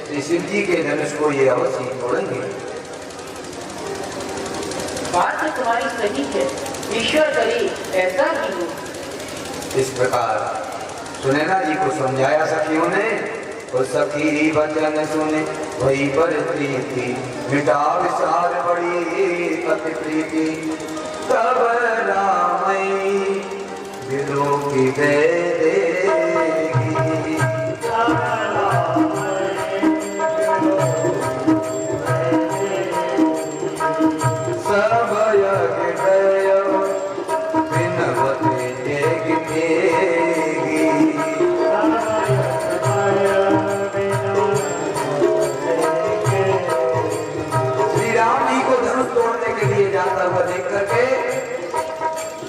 कि शिव जी के धनुष को ये अवश्य तोड़ेंगे। बात तो तुम्हारी सही है, ईश्वर करे ऐसा ही हो। इस प्रकार सुनैना जी को समझाया सखियों ने, और सखी वचन सुने वही पर प्रीति, मिटा विचार बड़ी अति प्रीति, तब रामई विदो की दे देगी। सब यज्ञ दय बिनवते एक देगी। श्री राम जी को धनुष तोड़ने के लिए जाता हुआ देख करके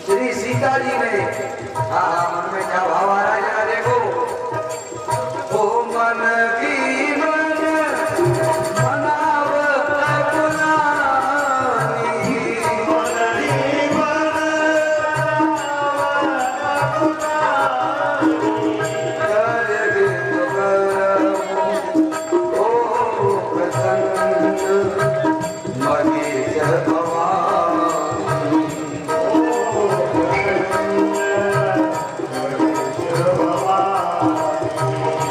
श्री सीता जी ने मन में क्या भाव आ रहा है जरा देखो। ओ मन की मन मनावत पुरानी, मन की मन कर बिंदु करम ओ प्रसन्न महेश भवानी।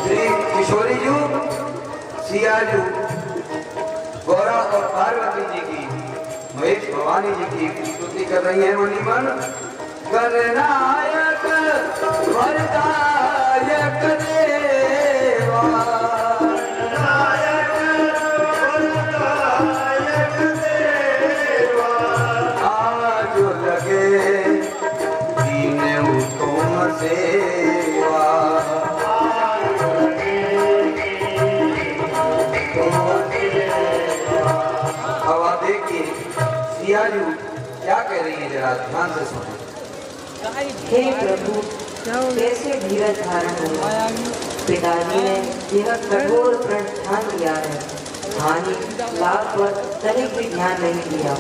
श्री किशोरी जी, सिया जी, गौरा और पार्वती जी की, महेश भवानी जी की स्तुति कर रही है मनी मन। गणनायक वरदायक देवा, गणनायक वरदायक देवा, आज लगे दीन तुम सेवा। अब आप देखिए सिया जी क्या कह रही है, जरा ध्यान से सुनो। हे प्रभु, कैसे धीरज धारण हुआ। पिताजी ने यह कठोर प्रण ठान लिया है, हानि लाभ पर तनिक भी ध्यान नहीं दिया।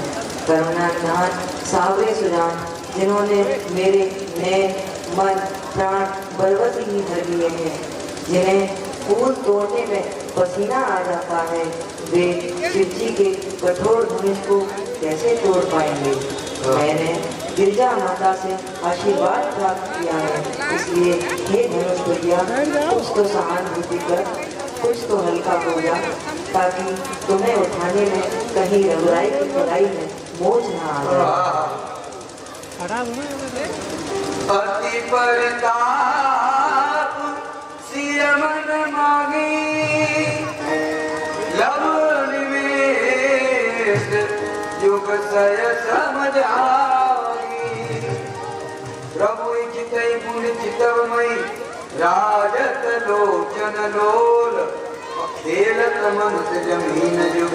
करुणा निधान सावरे सुजान, जिन्होंने मेरे नए मन प्राण बलवती ही भर लिए हैं, जिन्हें फूल तोड़ने में पसीना आ जाता है, वे शिव जी के कठोर धनुष को कैसे तोड़ पाएंगे। मैंने गिरजा माता से आशीर्वाद प्राप्त किया है, इसलिए हे धनुष भैया, कुछ तो सहानुभूति कर, कुछ तो हल्का हो जा, ताकि तुम्हें उठाने में कहीं रघुराई की पढ़ाई में बोझ न आ जाए। अति परताप सिय मन मांगी, लव निवेश युग सय समझाई। प्रभु इच्छित लाजत लोचन लोल खेलत मन से जमीन जुग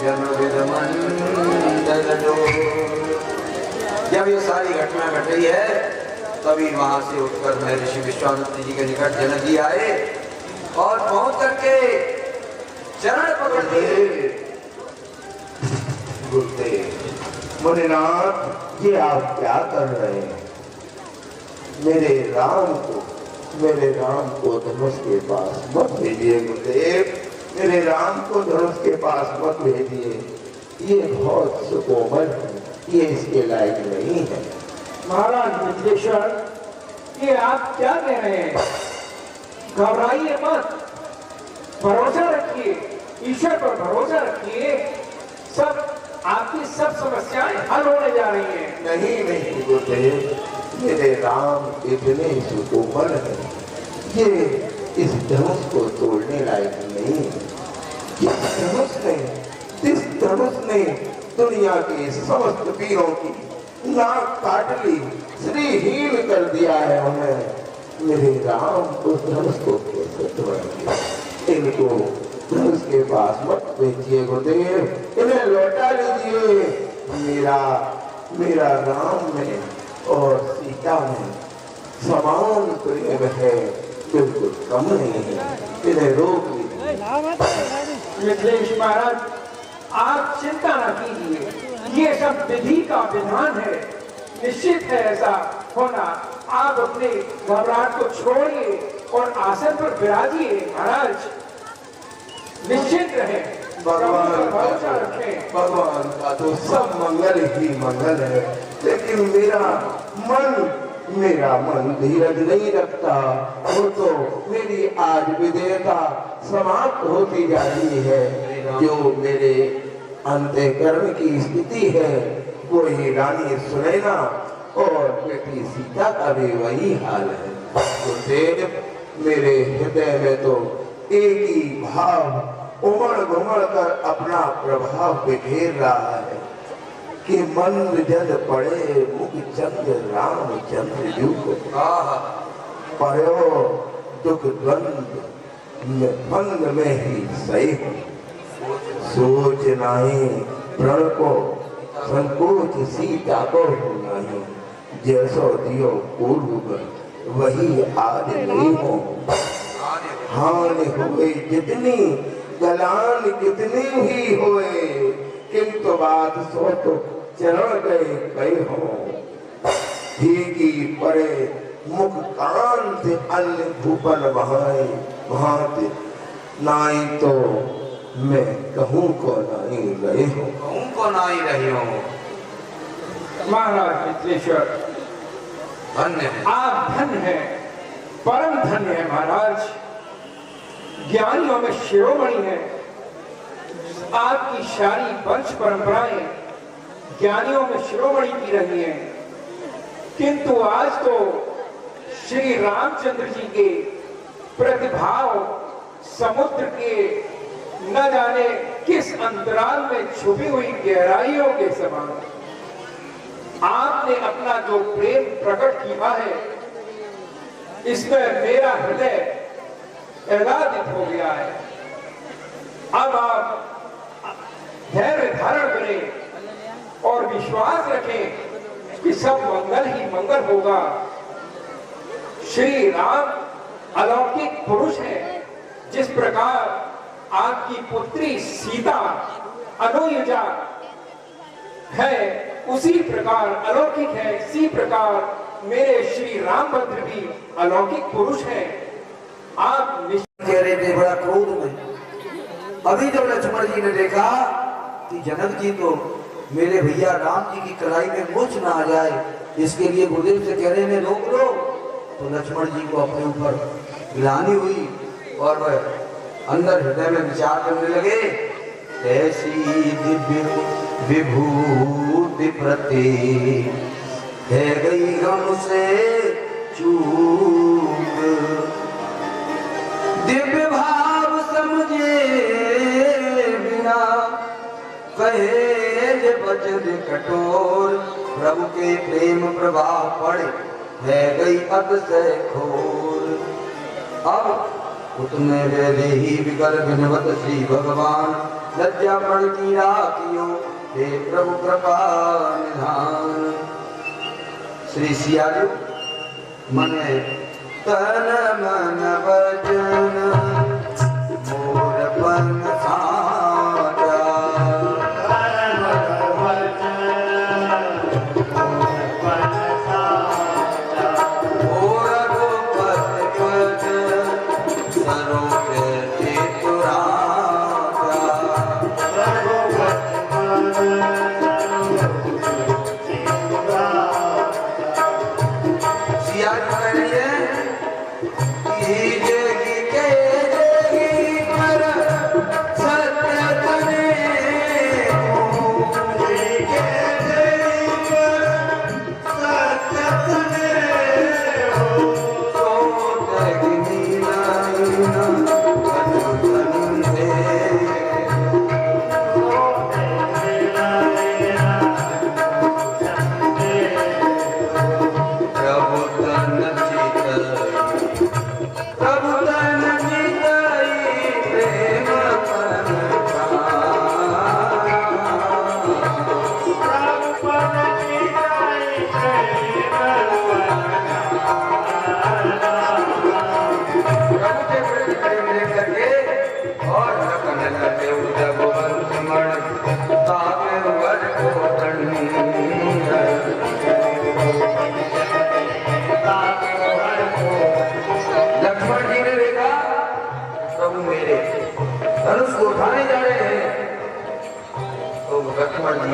जन विद मंडल डोल। जब ये सारी घटना घट रही है तभी वहां से उठकर महर्षि विश्वामित्र जी के निकट जनक जी आए और पहुंच करके चरण पकड़ दिए। गुरुदेव मुनिनाथ, ये आप क्या कर रहे हैं? मेरे राम को धनुष के पास मत भेजिए गुरुदेव, मेरे राम को धनुष के पास मत भेजिए। ये बहुत सुकोमल है, ये इसके लायक नहीं है। महाराज विश्वेश्वर, ये आप क्या कह रहे हैं? घबराइए मत, भरोसा रखिए, ईश्वर पर भरोसा रखिए। सब आपकी सब समस्याएं हल होने जा रही हैं। नहीं गुरुदेव, मेरे राम इतने सुकोमल है, ये इस धनुष को तोड़ने लायक नहीं है। जिस धनुष ने दुनिया के समस्त वीरों की नाक काट ली, श्रीहीन कर दिया है उन्हें। मेरे राम उस धनुष को कैसे तोड़ेंगे? इनको धनुष के पास मत भेजिए गुरुदेव, इन्हें लौटा लीजिए। मेरा राम में और सीता में समान प्रेम है, बिल्कुल कम नहीं है। इन्हें रोक लीजिए। मिथिलेश महाराज, आप चिंता न कीजिए, ये सब विधि का विधान है, निश्चित है ऐसा होना। आप अपने घबराहट को छोड़िए और आसन पर विराजिए। महाराज निश्चित रहे, भगवान का तो सब मंगल ही मंगल है, लेकिन मेरा मन धीरज नहीं रखता। वो तो मेरी आज विधेयता समाप्त होती जा रही है। जो मेरे अंतःकरण की स्थिति है वो ही रानी सुनैना और बेटी सीता का भी वही हाल है। गुरुदेव, मेरे हृदय में तो एक ही भाव उमड़ घुमड़ कर अपना प्रभाव बिखेर रहा है कि मंद जल पड़े मुख चंद्र रामचंद्र युग पयो दुख द्वंद में ही सही सोच नहीं प्रण को संकोच सीता को नहीं। जैसो दियो पूर्व वही आज नहीं हो। हानि हुए जितनी गलान कितनी ही होए, किंतु बात सो तो चरण गए कई हो। भीगी पड़े मुख कांत अन्य भूपन भांत नाई तो मैं कहूँ को नहीं रहे हो। कहूँ को नहीं रहे हो। महाराज मिथिलेश्वर, धन्य है आप धन्य है, परम धन्य है महाराज। ज्ञानियों में शिरोमणि है। आपकी सारी वंश परंपराएं ज्ञानियों में शिरोमणि की रही हैं, किंतु आज तो श्री रामचंद्र जी के प्रतिभाव समुद्र के न जाने किस अंतराल में छुपी हुई गहराइयों के समान आपने अपना जो प्रेम प्रकट किया है, इसमें मेरा हृदय आह्लादित हो गया है। अब आप धैर्य धारण करें और विश्वास रखें कि सब मंगल ही मंगल होगा। श्री राम अलौकिक पुरुष है। जिस प्रकार आपकी पुत्री सीता अनुयुजा है, उसी प्रकार अलौकिक है, इसी प्रकार मेरे श्री रामभद्र भी अलौकिक पुरुष हैं। आप कह रहे थे बड़ा क्रोध में। अभी जब लक्ष्मण जी ने देखा कि जनक जी तो मेरे भैया राम जी की कलाई में मूछ ना आ जाए, इसके लिए गुरुदेव से कह रहे हैं रोक लो, तो लक्ष्मण जी को अपने ऊपर गिलानी हुई और वह अंदर हृदय में विचार करने लगे, ऐसी दिव्य विभूति प्रति है गई हमसे चूक, दिव्य भाव समझे बिना कहे जे वचन कठोर, प्रभु के प्रेम प्रवाह पड़े है गई अतिशय खोर। उतने वेले ही विकल घनवत श्री भगवान लज्जा पण की राखियो हे प्रभु कृपा निधान। श्री सियाजू मने तन मन वचन मोर पन साजा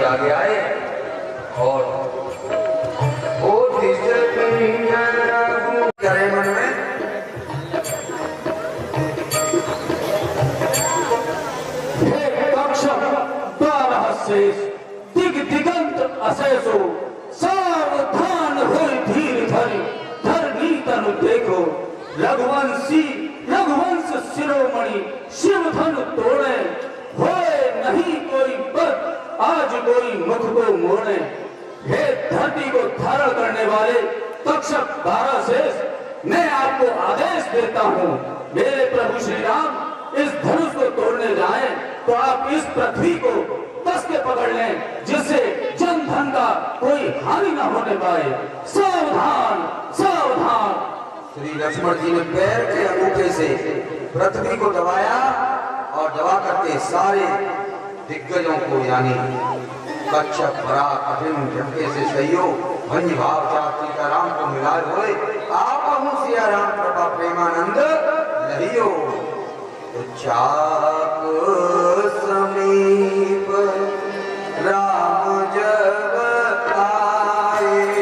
आगे आए और करे मन में दिग दिगंत अशेषो सावधान हुई धीर धरी धरनी तनु देखो रघुवंशी रघुवंश शिरोमणि शिव धनु तोड़े होए नहीं कोई बद आज कोई मुख को मोड़े। हे धरती को धारण करने वाले तक्षक ताराशेष मैं आपको आदेश देता हूँ मेरे प्रभु श्री राम इस धनुष को तोड़ने जाएं तो आप इस पृथ्वी को कस के पकड़ लें जिससे जन धन का कोई हानि न होने पाए। सावधान सावधान। श्री लक्ष्मण जी ने पैर के अंगूठे से पृथ्वी को दबाया और दबा करके सारे दिग्गजों को यानी कच्छप भरा कठिन झटके से सहयोग भंज भाव चाप सीताराम को मिलाए हुए आप सिया राम कृपा प्रेमानंद लहियो चाप समीप राम जब आए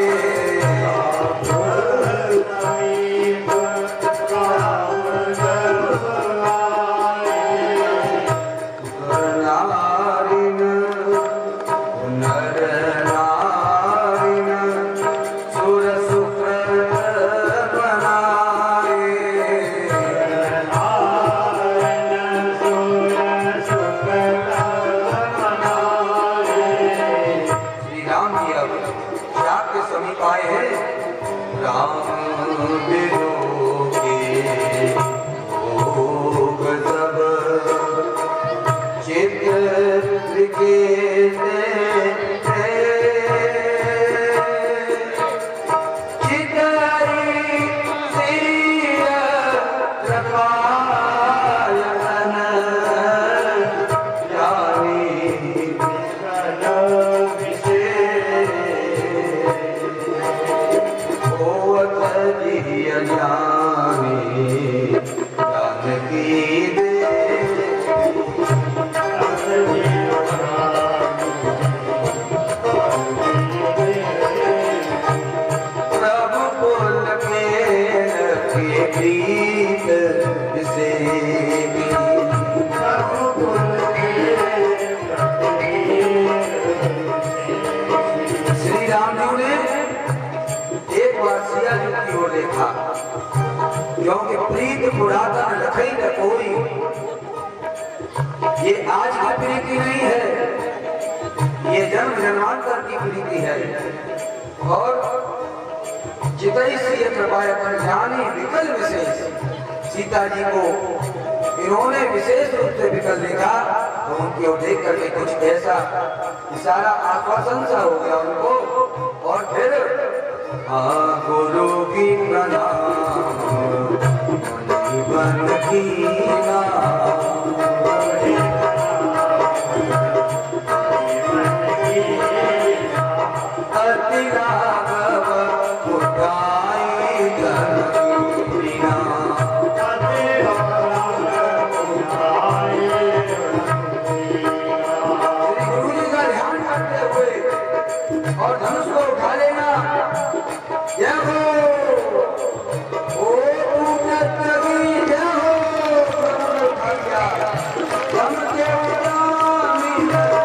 क्योंकि प्रीत पुरातन लखई न कोई, ये आज की प्रीति नहीं है, ये जन्म जन्मांतर की प्रीति है। और जितई सी कृपाया पर जानी विकल विशेष सीता जी को इन्होंने विशेष रूप से विकल देखा तो उनकी ओर देख करके कुछ ऐसा इशारा आश्वासन सा हो गया उनको और फिर गुरु की प्रणाम बन की अति राघव उठाई और धनुष को उठा लेना। जय हो ओ पूजत की जय हो हम के रामी होगा।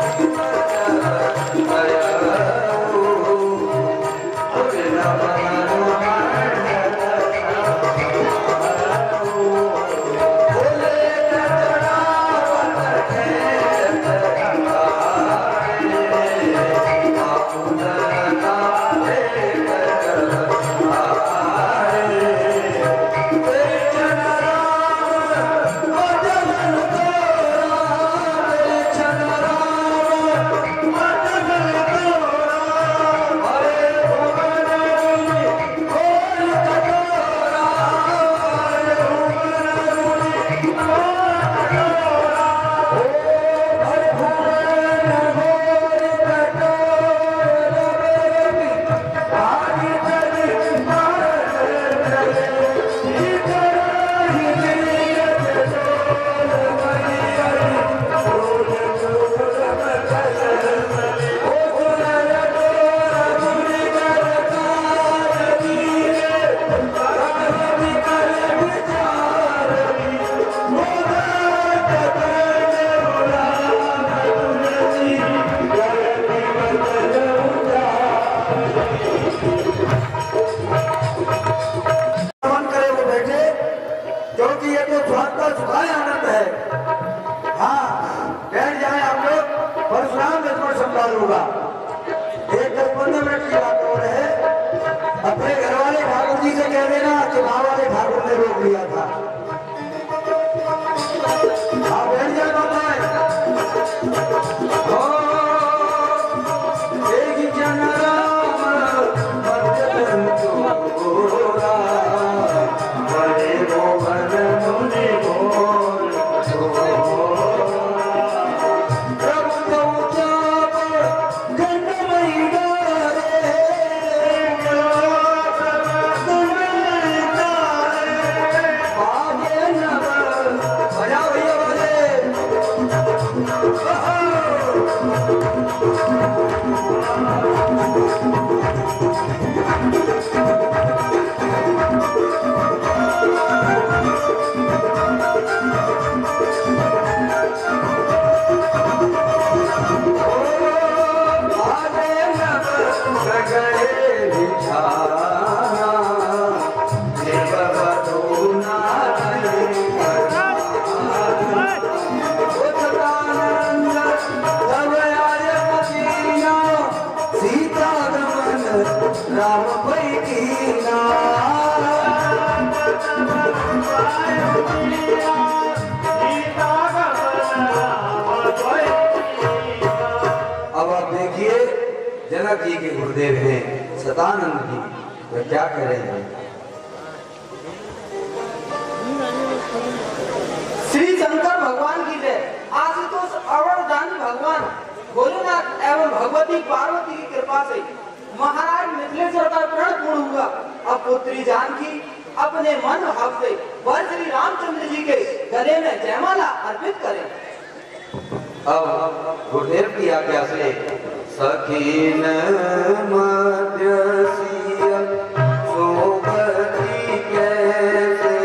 एक 10-15 मिनट की बात हो रहे हैं। अपने घर वाले ठाकुर जी से कह देना कि माँ वाले ठाकुर ने रोक लिया था। आप बैठ जाए बाबा। एक जन राम भजन तोरा, बड़े मोहन मुनि बोल जनक जी के गुरुदेव हैं सदानंद जी, वे क्या कह रहे हैं? श्री शंकर भगवान की जय। आशुतोष अवरदानी भगवान भोलेनाथ एवं भगवती पार्वती की कृपा से महाराज मिथिलेश्वर का प्रण पूर्ण हुआ। अब पुत्री जानकी अपने मन भाव से वर श्री रामचंद्र जी के गले में जयमाला अर्पित करें। अब गुरुदेव की आज्ञा से सखीन मध्य सिया सोबती कैसे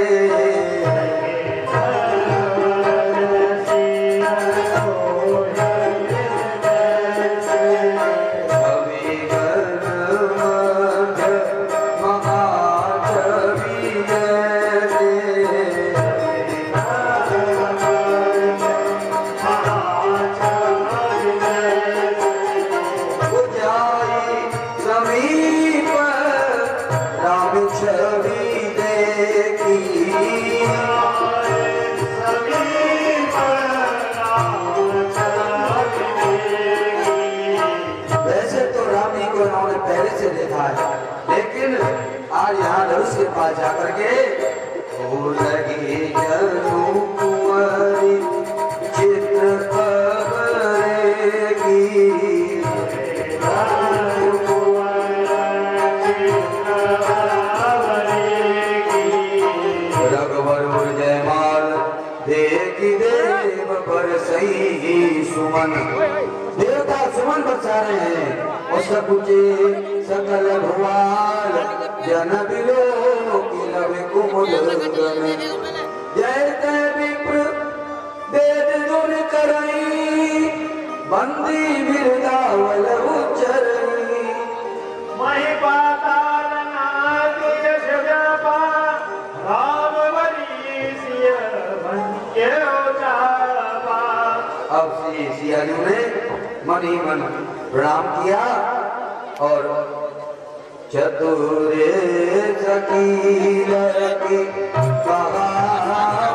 कवि गण मध्य महाकवि जैसे समीप लेकिन आज यहाँ धनुष के पास जाकर के हो लगी जनु कुंवरी चित्र पवरेगी रघुवर जयमाल देगी देव पर सही सुमन। देवता सुमन बरसा रहे हैं और सब पूछे सकल भुवाल जन बिलो की लवे कुमुद गन। जय जय विप्र वेद दुन करई बंदी बिरदावल उच्चरई। महि पाताल नागिय जगपा राम वरीसिय भन्य जापा। अब श्री सियाजू ने मन ही मन प्रणाम किया और चतुरे सकील की कहा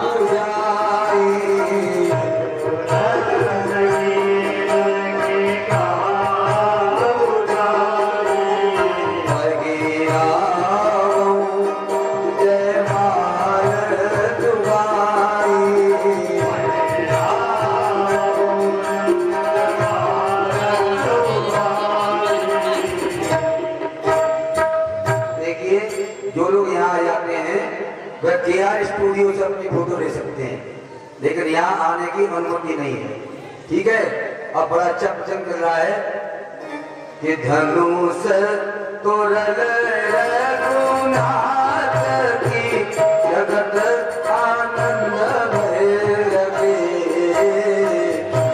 बुझाई। केआर स्टूडियो से अपनी फोटो ले सकते हैं, लेकिन यहाँ आने की अनुमति नहीं है। ठीक है, अब बड़ा अच्छा प्रसंग चल रहा है कि धनुष तोरल रघुनाथ की जगत आनंद भय लगे।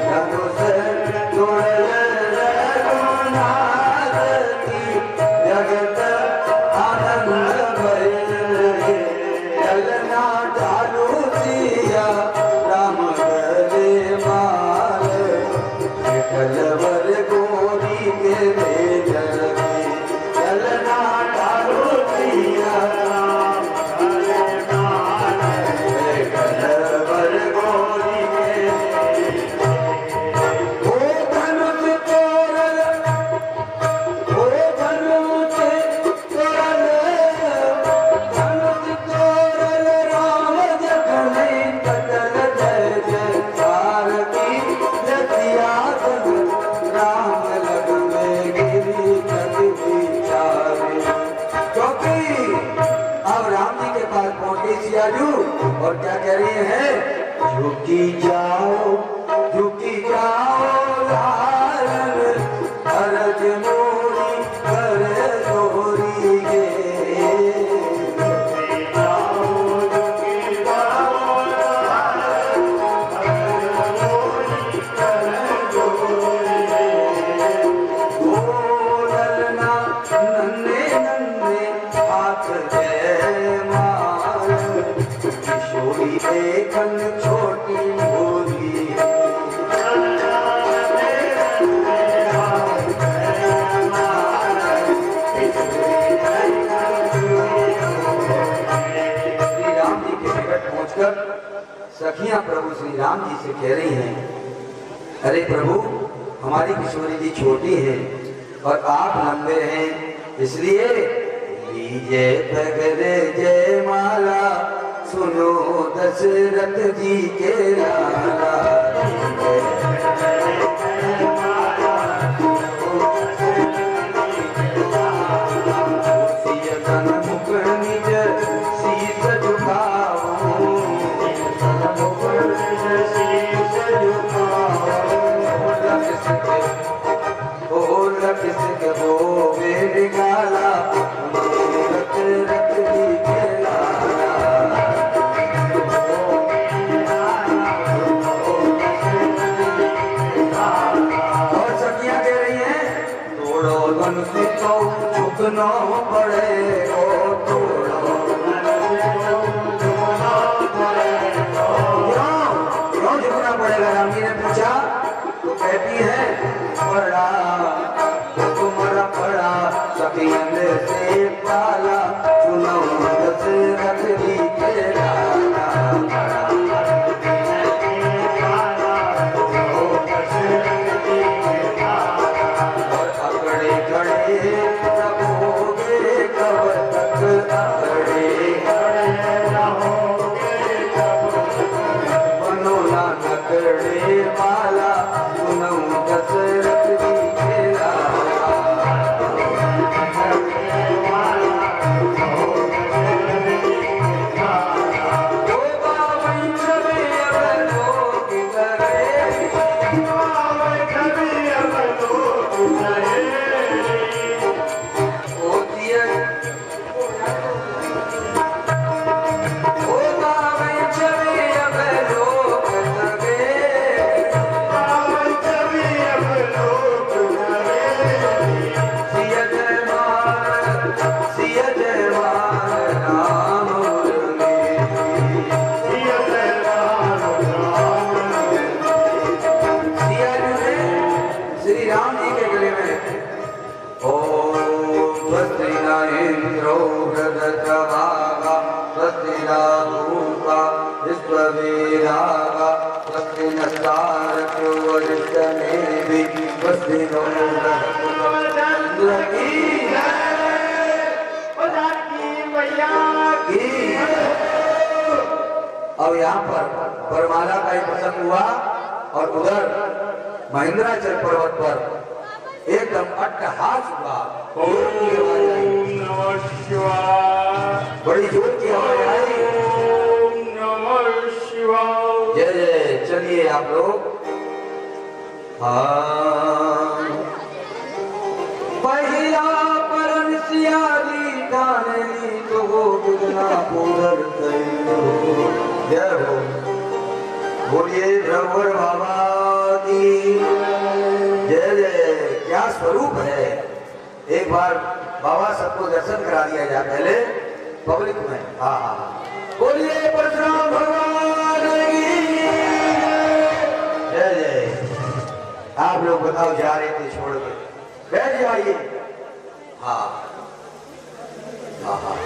धनुष तोरल रघुनाथ की जगत आनंद भय लगे। चलना चालू सिया राम गले माल कलवर गोरी के भेज लगे। चलना चालू सिया राम गले माल कलवर गोरी के। ओ धनुष तोरल ओ धनुष तोरल और क्या कह रही है? झुकी जाओ लाल अरज मोरी कर दोरी गे। नन्हे नन्हे हाथ जय माल किशोरी एकन छोटी भोली। श्री राम जी के निकट पहुंचकर सखियां प्रभु श्री राम जी से कह रही हैं, अरे प्रभु हमारी किशोरी जी छोटी है और आप लंबे हैं, इसलिए लीजिए पगड़े जय माला सुनो दशरथ जी के लाला। सियतन मुख निज शीस झुकाओ। किसके वो वे निकाला रख दी के लाला। और सखियां कह रही हैं, तोड़ो धनुष को झुकना पड़ेगा। क्यों झुकना पड़ेगा? रामी ने पूछा तो कहती है बड़ा तुम्हारा बड़ा सखियन से पाला सुनो दशरथ जी के लाला। और अकड़े खड़े रखोगे कवर विश्ववीरागा दक्षिणस्तारक वरिष्ठने भी वस्तिनो अब यहाँ पर वरमाला का ही प्रसंग हुआ और उधर महेंद्राचल पर्वत पर एकदम अट्टहास हुआ। बड़ी जोर की आवाज आई। जय जय। चलिए आप लोग। पहला परन सियाली दानली तो वो गुदना पूरर करो। जय हो। बोलिए भ्रवर बाबा की जय जय। क्या स्वरूप है। एक बार बाबा सबको दर्शन करा दिया जाए पहले पब्लिक में। हाँ हाँ बोलिए परशुराम भगवान की जय जय। आप लोग बताओ जा रहे थे छोड़ के बैठ जाइए। हाँ हाँ हाँ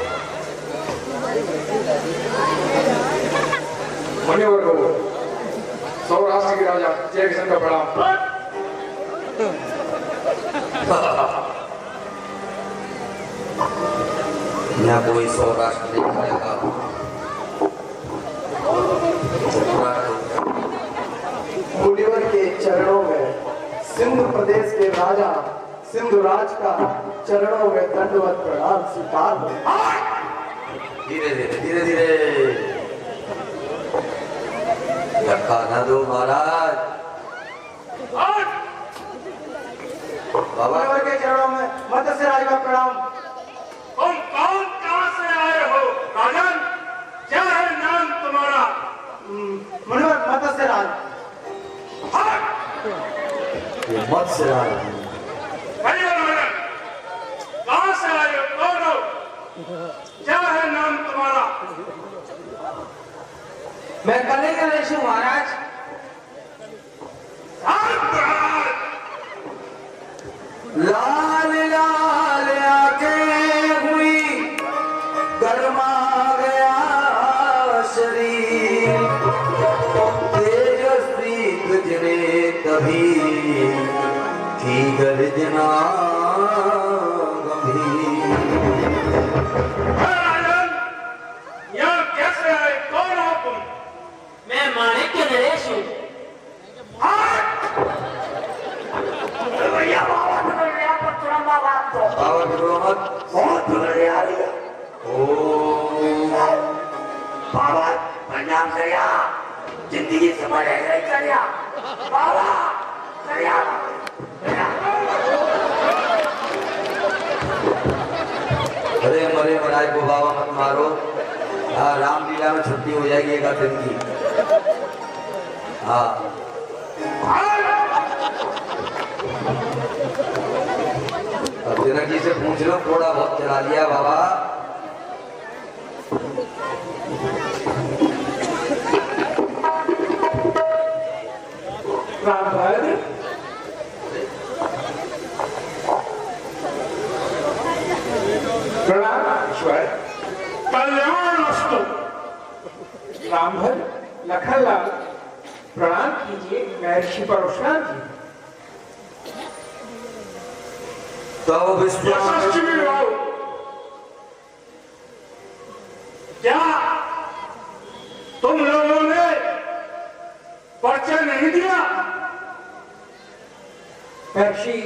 मणिवर को सौराष्ट्र के राजा जय किशन का प्रणाम। यहाँ कोई सौराष्ट्र नहीं खाएगा। मुनिवर के चरणों में सिंधु प्रदेश के राजा सिंधुराज का चरणों में दंडवत प्रणाम स्वीकार हो। धीरे धीरे धीरे धीरे धक्का न दो महाराज। बाबा के चरणों में मत्स्य राज का प्रणाम। तुम कौन कहां से आए हो राजन? क्या है नाम तुम्हारा? मुनिवर मत्स्य राज। ये मत्स्य राज कहां से आए हो? कौन हो? क्या है नाम तुम्हारा? मैं कले गणेश हूँ महाराज। लाल लाल आंखें हुई गरमा गया शरीर तेजस्वी गुजरे तभी की गर्जना गंभीर। यहाँ कैसे आए? कौन हो तुम? मैं माणिक्य नरेश हूँ। भैया बाबा बाबा मत बहुत बिगड़े आ रही है। बाबा प्रणाम करिया। जिंदगी से मरे नहीं करिया। बाबा करिया। अरे मरे मराए को बाबा मत मारो। रामलीला में छुट्टी हो जाएगी एक दिन की। हाँ अब जनक जी से पूछ लो थोड़ा बहुत चला लिया बाबा। रामभद्र प्रणाम ईश्वर। कल्याणस्तु। रामभद्र लखनलाल प्रणाम कीजिए महर्षि परशुराम जी। तब यशस्वी रहो। क्या तुम लोगों ने परिचय नहीं दिया? महर्षि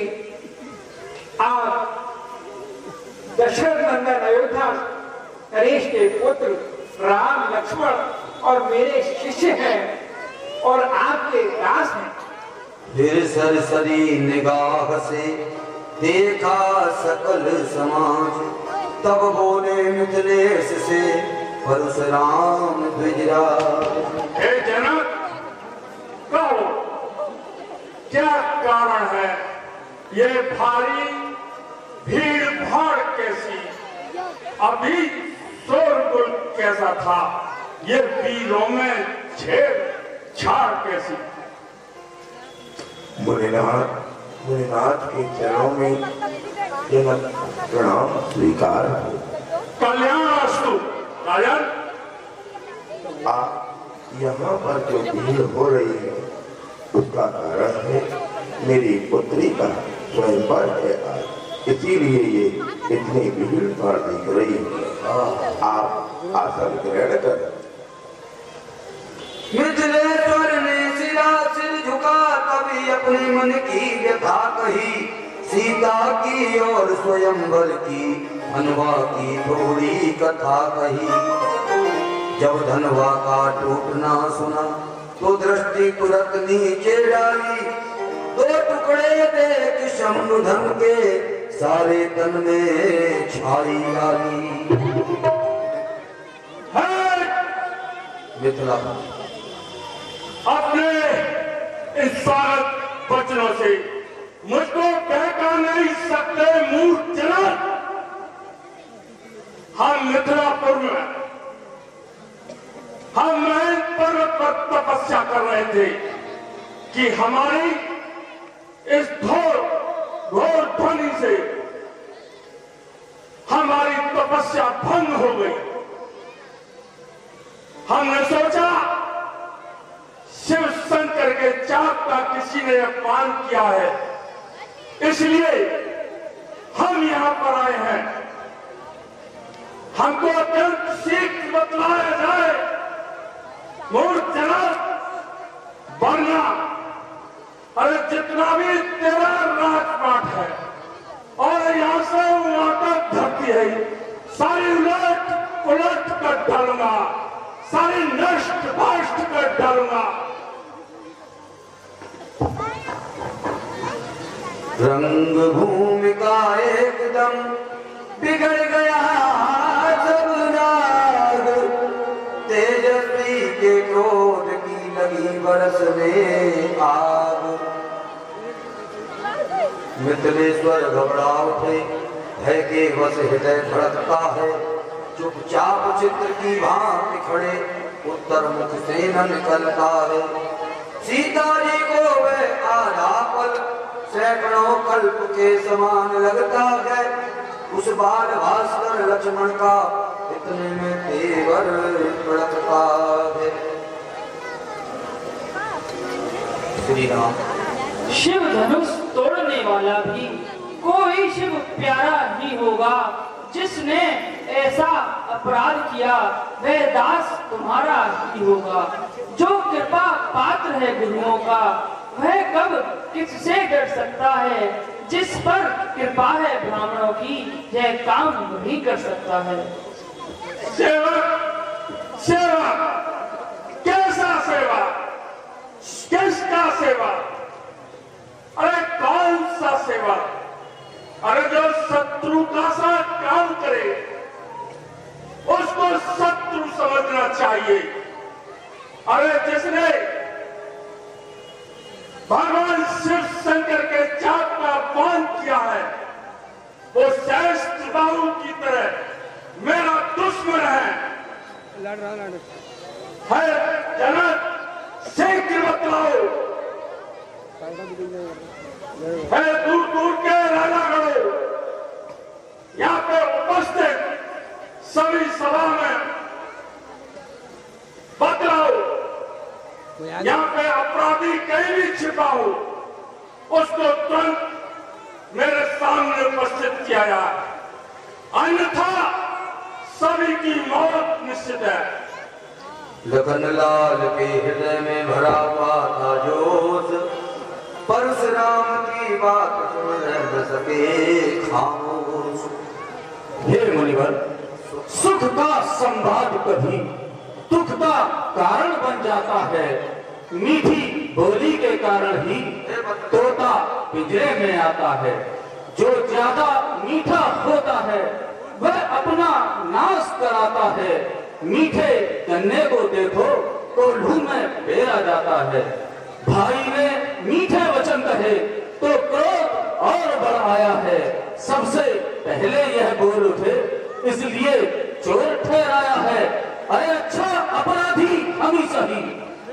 आप दशरथ नंदन अयोध्या नरेश के पुत्र राम लक्ष्मण और मेरे शिष्य हैं और आपके दास हैं। फिर सरसरी निगाह से देखा सकल समाज तब बोले मिथिलेश से परशुराम द्विजराज। हे जनक कहो क्या कारण है? ये भारी भीड़ भाड़ कैसी? अभी शोरगुल कैसा था? ये वीरों में छेड़छाड़ कैसी? मुनिनाथ के चरणों में प्रणाम स्वीकार। कल्याणस्तु राजन। यहाँ पर जो भीड़ हो रही है उसका कारण है मेरी पुत्री का स्वयंवर है आज, इसीलिए ये इतनी भीड़ भाड़ दिख रही है। आप आसन ग्रहण कर। मिथिलेश्वर ने सिरा सिर झुका, तभी अपने मन की व्यथा कही। सीता की और स्वयंवर की धनवा की थोड़ी कथा कही। जब धनवा का टूटना सुना तो दृष्टि तुरंत नीचे डाली। दो टुकड़े देख शंभुधन के सारे तन में छाई डाली। मिथिला अपने इस सारे वचनों से मुझको कहका नहीं सकते मूर्ख जनक। हम मिथिलापुर में हम महल पर्वत पर तपस्या कर रहे थे कि हमारी इस घोर ध्वनि से हमारी तपस्या भंग हो गई। हमने सोचा शिव शंकर के जाप का किसी ने अपमान किया है, इसलिए हम यहां पर आए हैं। हमको अत्यंत शीघ्र बतलाया जाए मूर्ख जनक, वरना अरे जितना भी तेरा राजपाट है और यहाँ से वहां तक धरती है, सारी उलट पुलट कर डालूंगा, सारी नष्ट भ्रष्ट कर डालूंगा। रंग भूमि का एकदम बिगड़ गया सब राग। तेजस्वी के क्रोध की लगी बरसने आग। मिथिलेश्वर घबरा उठे, है के वश हृदय धड़कता है। चुपचाप चित्र की भांति खड़े उत्तर मुख से न निकलता है। सीता जी को वह आधा पल सैकड़ों कल्प के समान लगता है। उस बाल भास्कर लक्ष्मण का इतने में तेवर भड़कता है। श्री राम। शिव धनुष तोड़ने वाला भी कोई शिव प्यारा ही होगा। जिसने ऐसा अपराध किया वह दास तुम्हारा ही होगा। जो कृपा पात्र है गुरुओं का वह कब किससे डर सकता है। जिस पर कृपा है ब्राह्मणों की यह काम वही कर सकता है। सेवक सेवक कैसा सेवा, किसका सेवा, अरे कौन सा सेवा। अरे जो शत्रु का सा काम करे उसको शत्रु समझना चाहिए। अरे जिसने भगवान शिव शंकर के जाप का अपमान किया है वो सहस्त्र बाहु की तरह मेरा दुश्मन है। जनक शीघ्र बतलाओ, है दूर दूर के राजागढ़ों यहाँ पे उपस्थित सभी सभा में बतलाओ। यहाँ पे अपराधी कहीं भी छिपा हो उसको तुरंत मेरे सामने उपस्थित किया जाए, अन्यथा सभी की मौत निश्चित है। लखन लाल के हृदय में भरा हुआ था जोश। परशुराम की बात सुन न सके खामोश। हे मुनिवर, सुख का संवाद कभी दुख का कारण बन जाता है। मीठी बोली के कारण ही तोता पिंजरे में आता है। जो ज्यादा मीठा होता है वह अपना नाश कराता है। मीठे गन्ने को देखो तो लू में फेरा जाता है। भाई ने मीठे वचन कहे तो क्रोध और बढ़ आया है। सबसे पहले यह बोल उठे इसलिए चोर ठहराया है। अरे अच्छा अपराधी हम ही सही,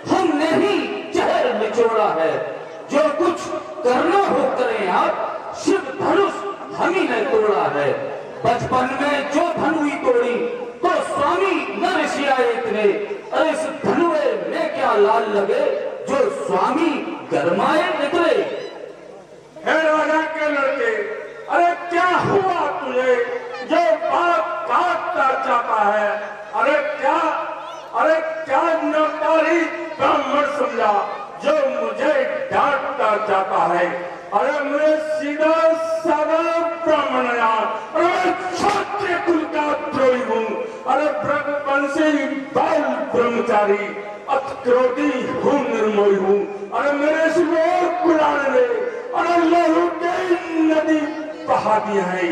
हमने ही जहर निचोड़ा है। जो कुछ करना हो करें आप, शिव धनुष हम ही ने तोड़ा है। बचपन में जो धनुई तोड़ी तो स्वामी न ऋषि आए इतने। अरे इस धनुए क्या लाल लगे जो स्वामी गरमाए निकले। हे राजा के लड़के, अरे क्या हुआ तुझे जो बाप काटता जाता है? अरे क्या नौकारी ब्राह्मण समझा जो मुझे डांटता जाता है? अरे मैं सीधा साधा ब्राह्मण यार, अरे क्षत्रिय कुल का द्रोही हूँ। अरे ब्रह्मवंशी बाल ब्रह्मचारी, अतिक्रोधी हूँ, निर्मोही हूँ। अरे मेरे सिवा कुलाने ने अरे लहू की नदी बहा दी है।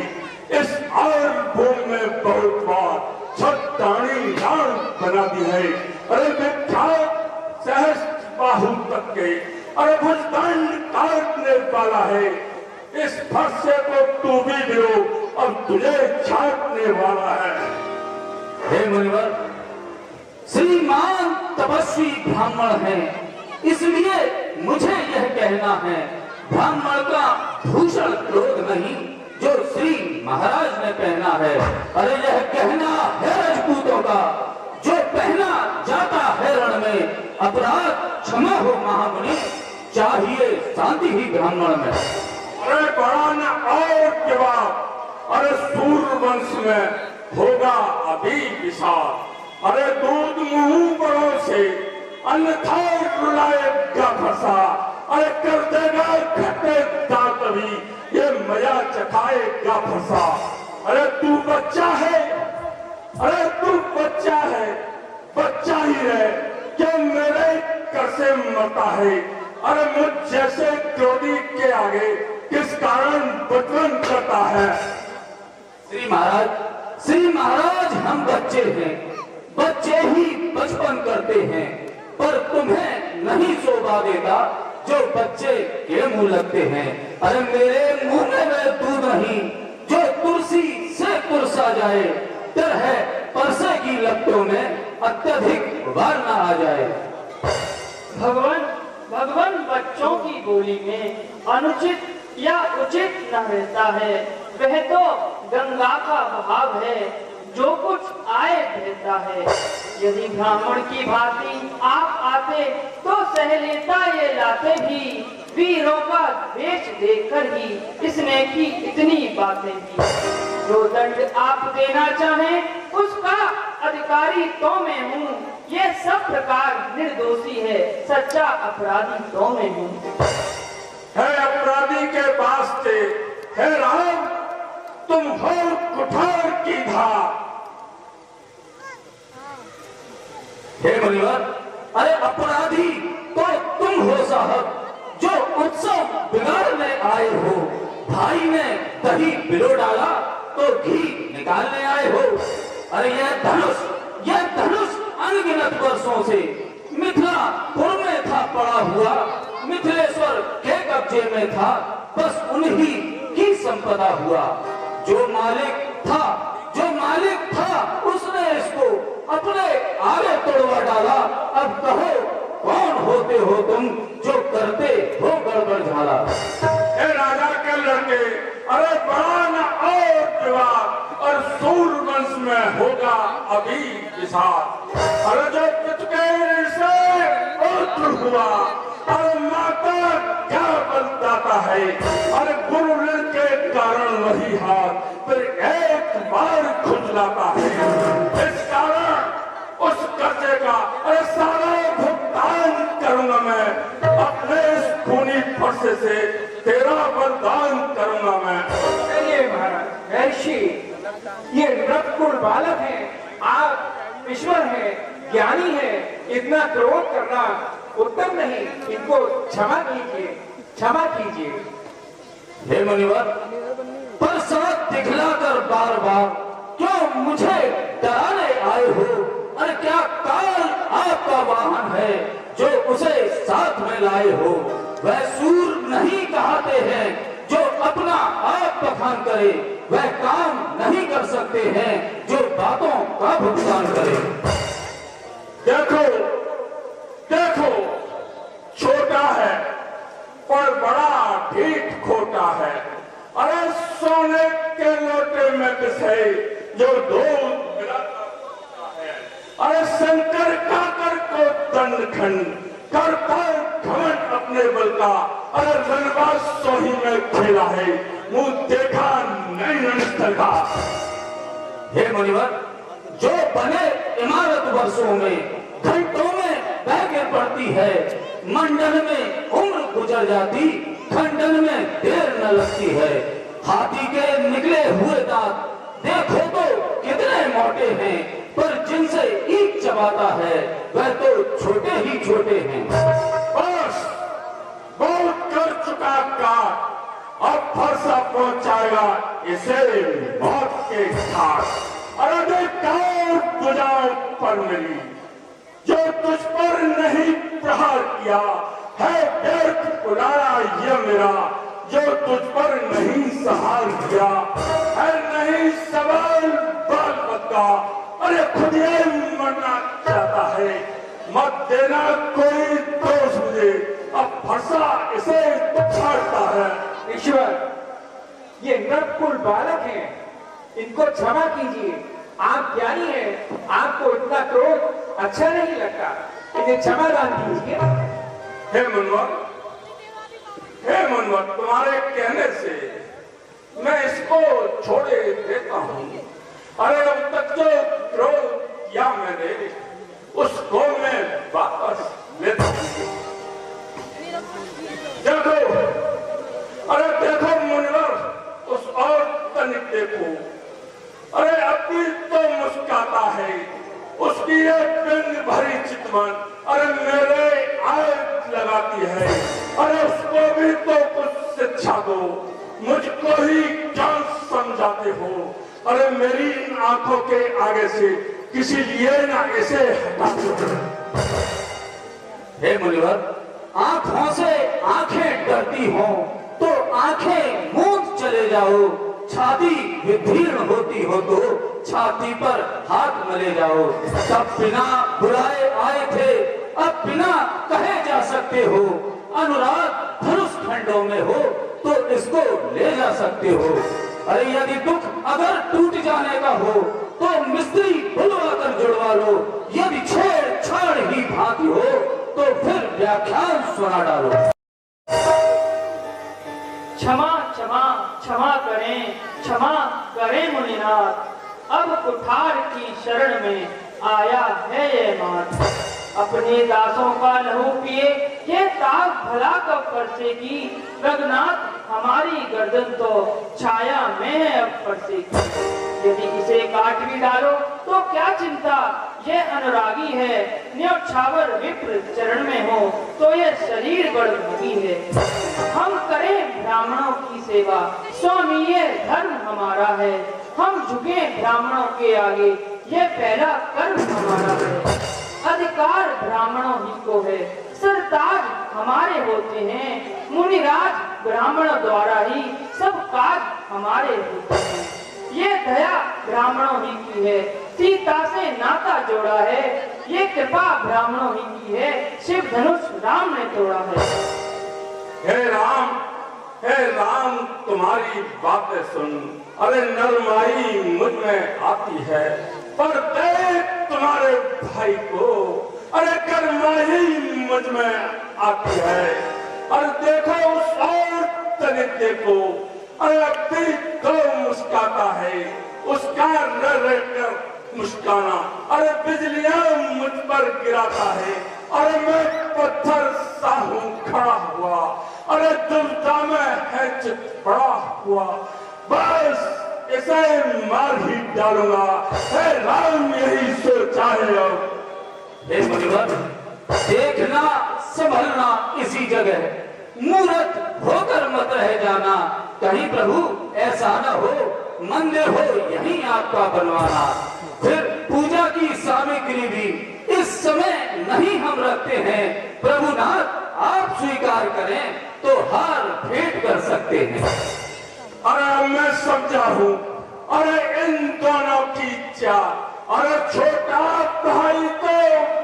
इस और भूमि में बहुत बार छटानी राण बना दी है। अरे विख्यात सहस बाहु तक के अरे भुजदंड काटने वाला है। इस फरसे को तू भी गिरो, अब तुझे छाटने वाला है। हे मुनिवर, श्रीमान तपस्वी ब्राह्मण हैं, इसलिए मुझे यह कहना है, ब्राह्मण का भूषण क्रोध नहीं जो श्री महाराज ने पहना है। अरे यह कहना है राजपूतों का, जो पहना जाता है रण में। अपराध क्षमा हो महामुनि, चाहिए शांति ही ब्राह्मण में। अरे बड़ा न और जवाब, अरे सूर्यवंश में होगा अभी विशाल। अरे दूध मुंह बड़ों से अन्यथा रुलाएगा फंसा। अरे कर देगा घटे दांत भी, ये मजा चखाएगा फंसा। अरे तू बच्चा है, अरे तू बच्चा है, बच्चा ही है, क्या मेरे कर से मरता है? अरे मुझ जैसे क्रोधी के आगे किस कारण बचपन करता है? श्री महाराज हम बच्चे हैं, बच्चे ही बचपन करते हैं, पर तुम्हें नहीं शोभा देता जो बच्चे के मुंह लगते हैं। अरे मेरे मुंह में दूध नहीं जो तुलसी से तुरसा जाए, डर है परसे की लपटों में अत्यधिक वार न आ जाए। भगवान बच्चों की बोली में अनुचित या उचित न रहता है। वह तो गंगा का भाव है, जो कुछ आए बहता है। यदि ब्राह्मण की भांति आप आते तो सह लेता ये लाते भी, वीरों का द्वेष देखकर ही इसने की इतनी बातें की। जो दंड आप देना चाहें उसका अधिकारी तो मैं हूँ, ये सब प्रकार निर्दोषी है, सच्चा अपराधी तो मैं हूँ। है अपराधी के वास्ते, है राम तुम हो कुठार की धार। हे मुनिवर, अरे अपराधी तो तुम हो साहब, जो उत्सव बिगाड़ने आए हो। भाई ने दही बिलो डाला तो घी निकालने आए हो। अरे यह धनुष अनगिनत वर्षों से मिथिलापुर में था पड़ा हुआ, मिथिलेश्वर के कब्जे में था, बस उन्हीं की संपदा हुआ। जो मालिक था उसने इसको अपने आगे तोड़वा डाला। अब कहो कौन होते हो तुम जो करते हो गड़बड़ झाला? राजा के लड़के, अरे बड़ा न और जवाब, और सूर्यवंश में होगा अभी विशाल। अरे जो पितकेर से पुत्र हुआ, अरे माता क्या बलदाता है? अरे गुरु के कारण वही हाथ फिर एक बार खुजलाता है। इस कारण उस कर्जे का अरे सारा भुगतान करूंगा मैं, अपने इस खूनी फरसे से तेरा वरदान करूंगा मैं। चलिए महाराज, महर्षि ये नृपकुल बालक है, आप ईश्वर है, ज्ञानी है, इतना क्रोध करना उत्तम नहीं, इनको क्षमा कीजिए। हे मुनिवर, पर सड़क दिखलाकर बार बार क्यों मुझे डराने आए हो? अरे क्या काल आपका वाहन है जो उसे साथ में लाए हो? वह सूर नहीं कहते हैं जो अपना आप बखान करे, वह काम नहीं कर सकते हैं जो बातों का भुगतान करे। देखो छोटा है पर बड़ा ढीठ खोटा है। अरे सोने के लोटे में पिसे जो दूध मिलाता है। अरे शंकर काकर को दंड बंदखंड करता घमंड अपने बल का। अरे रणवास सोही में खेला है, मुंह देखा नहीं रणस्थल का। हे मुनिवर, जो बने इमारत वर्षों में, घंटों में बह के पड़ती है, मंडन में उम्र गुजर जाती, खंडन में देर न लगती है। हाथी के निकले हुए दांत देखो तो कितने मोटे हैं, पर जिनसे ईंट चबाता है वह तो छोटे ही छोटे हैं। बस बहुत कर चुका काट, अब फरसा पहुंचाएगा इसे मौत के घाट। अरे देखाओ बुझाओ पर मेरी, जो तुझ पर नहीं प्रहार किया है व्यर्थ उड़ाया ये मेरा, जो तुझ पर नहीं सहार किया है नहीं सवाल बाल बता। अरे खुद ये मरना चाहता है, मत देना कोई दोष मुझे, अब फरसा इसे छाड़ता है। ईश्वर, ये नरकुल बालक हैं, इनको क्षमा कीजिए। आप ज्ञानी हैं, आपको इतना क्रोध अच्छा नहीं लगता, इन्हें क्षमा दान दीजिए। हे मनवर, हे मनवर, तुम्हारे कहने से मैं इसको छोड़े देता हूँ। अरे अब तक जो क्रोध किया मैंने, उसको मैं वापस लेता हूँ। देखो, अरे देखो मुनिवर, उस और तनिक देखो, अरे अभी तो मुस्कुराता है, उसकी ये पिंड भरी चितवन अरे मेरे आग लगाती है। अरे उसको भी तो कुछ शिक्षा दो, मुझको ही क्या समझाते हो। अरे मेरी इन आंखों के आगे से किसी लिए ना इसे हटा दो। हे मुनिवर, आंखों से आंखें डरती हो तो आंखें मूंद चले जाओ, छाती विदीर्ण होती हो तो छाती पर हाथ मले जाओ। तब बिना बुलाए आए थे, अब बिना कहे जा सकते हो। अनुराग धनुष खंडों में हो तो इसको ले जा सकते हो। अरे यदि दुख अगर टूट जाने का हो तो मिस्त्री बुलवा कर जुड़वा लो, यदि छेड़छाड़ ही भांति हो तो फिर व्याख्यान सुना डालो। क्षमा क्षमा क्षमा करें, क्षमा करें मुनिनाथ, अब कुठार की शरण में आया है ये मात। अपने दासों का लहू पिए ये ताक भला कब परसेगी, रघुनाथ हमारी गर्दन तो छाया में है अब परसेगी। यदि इसे काट भी डालो तो क्या चिंता, ये अनुरागी है, न्योछावर विप्र चरण में हो तो ये शरीर बड़भोगी है। हम करें ब्राह्मणों की सेवा, स्वामी ये धर्म हमारा है। हम झुके ब्राह्मणों के आगे, ये पहला कर्म हमारा है। अधिकार ब्राह्मणों ही को है, सरताज हमारे होते हैं। मुनिराज ब्राह्मणों द्वारा ही सब काज हमारे होते हैं। ये दया ब्राह्मणों ही की है, सीता से नाता जोड़ा है। ये कृपा ब्राह्मणों ही की है, शिव धनुष राम ने तोड़ा है। हे राम तुम्हारी बातें सुन, अरे नरमाई मुझ में आती है, पर देख तुम्हारे भाई को, अरे कर्माही मुझ में आती है। अरे देखो उस और तरीके को, अरे अभी तो मुस्कुराता है, उसका रह मुस्काना, अरे बिजलियां मुझ पर गिराता है। अरे मैं पत्थर सा हूँ खड़ा हुआ, अरे दुविधा में है चित पड़ा हुआ, बस इसे मार ही डालूंगा। हे राम यही सोचा है। अब हे मुनिवर, देखना संभलना इसी जगह, मूर्त होकर मत रह जाना। कहीं प्रभु ऐसा न हो मंदिर हो यहीं आपका बनवाना। फिर पूजा की सामग्री भी इस समय नहीं हम रखते हैं। प्रभुनाथ आप स्वीकार करें तो हार भेंट कर सकते हैं। अरे मैं समझा हूँ, अरे इन दोनों की इच्छा, अरे छोटा भाई तो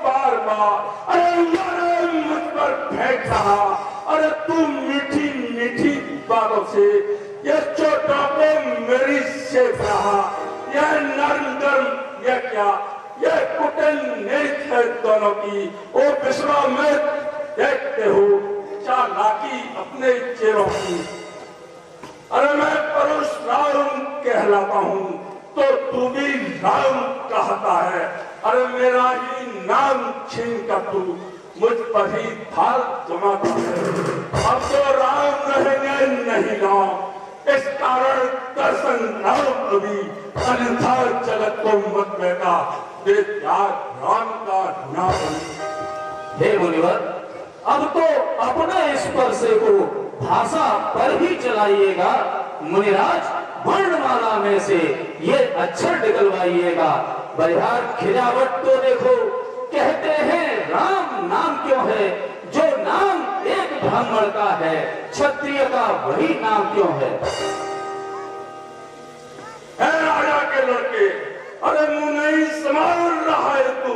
बार बार अरे मुझ पर फेंक रहा। अरे तू मीठी मीठी बातों से ये छोटा को मेरी सेक रहा। यह नरम नरम यह क्या ये कुटिल नृत्य है दोनों की। ओ विश्वामित्र, देखते हो चालाकी अपने चेहरों की। अरे मैं परशुराम कहलाता हूँ तो तू भी राम कहता है। अरे मेरा ही नाम छीन कर तू मुझ पर ही भार जमाता है। अब तो राम रहेंगे नहीं राम, इस कारण दर्शन राम अभी, अन्यथा जगत को मत बेटा दे त्याग राम का ना बनी। हे मुनिवर, अब तो अपने स्पर्शे को भाषा पर ही चलाइएगा। मुनिराज, वर्णमाला में से ये अक्षर निकलवाइएगा। बलिहार खिजावट तो देखो, कहते हैं राम नाम क्यों है? जो नाम एक ब्राह्मण का है, क्षत्रिय का वही नाम क्यों है? राजा के लड़के, अरे मुंह नहीं संभाल रहा है तू,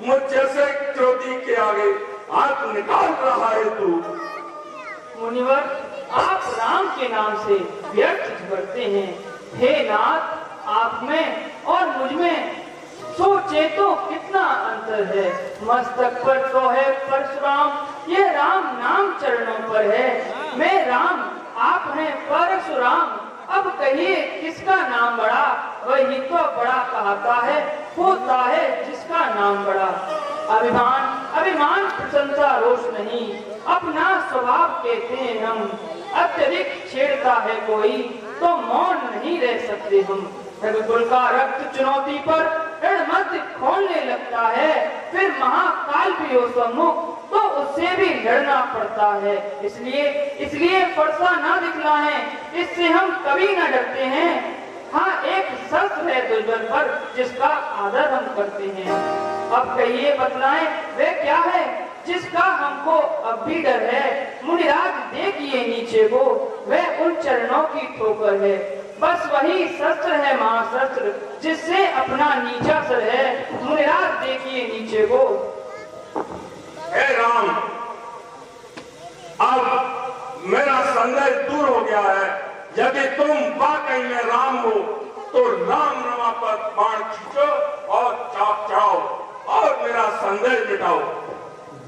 मुझ जैसे क्रोधी के आगे हाथ निकाल रहा है तू। मुनिवर, आप राम के नाम से व्यर्थ झगड़ते हैं। हे नाथ, आप में और मुझ में सोचे तो कितना अंतर है। मस्तक पर तो है परशुराम, ये राम नाम चरणों पर है। मैं राम, आप हैं परशुराम। अब कहिए किसका नाम बड़ा? वही तो बड़ा कहता है, होता है जिसका नाम बड़ा। अभिमान अभिमान प्रशंसा रोष नहीं, अपना स्वभाव कहते हैं हम। अत्यधिक छेड़ता है कोई तो मौन नहीं रह सकते हम। रघुकुल का रक्त चुनौती पर रणमध्य खोलने लगता है, फिर महाकाल भी हो सम्मुख तो उससे भी लड़ना पड़ता है। इसलिए फरसा ना दिखलाएं, इससे हम कभी न डरते हैं। हाँ, एक शस्त्र है दुर्जन पर जिसका आदर हम करते हैं। अब कहिए बतलाएं वे क्या है जिसका हमको अब भी डर है? मुनिराज देखिए नीचे को, वह उन चरणों की ठोकर है। बस वही शस्त्र है महाशस्त्र, जिससे अपना नीचा सर है। मुनिराज देखिए नीचे को। हे राम, अब मेरा संदेह दूर हो गया है। यदि तुम वाकई में राम हो तो राम रमा पर बाण खींचो और चाप चढ़ाओ और मेरा संदेह मिटाओ।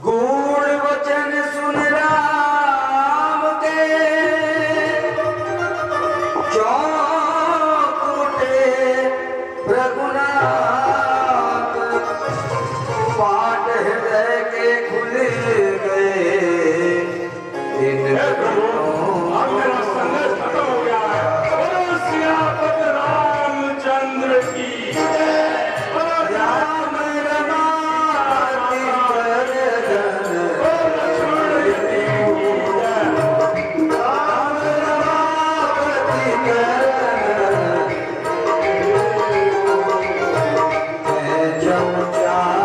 गूढ़ वचन सुन राम के, चौंक उठे रघुनाथ, पाट हृदय के खुल गए। अब मेरा संदेश खत्म हो गया है। बोलो सियापत रामचंद्र की जय। बोलो राम रमाति पर जन, लक्ष्मण जी की जय। राम रमाति पर जन, जब चाह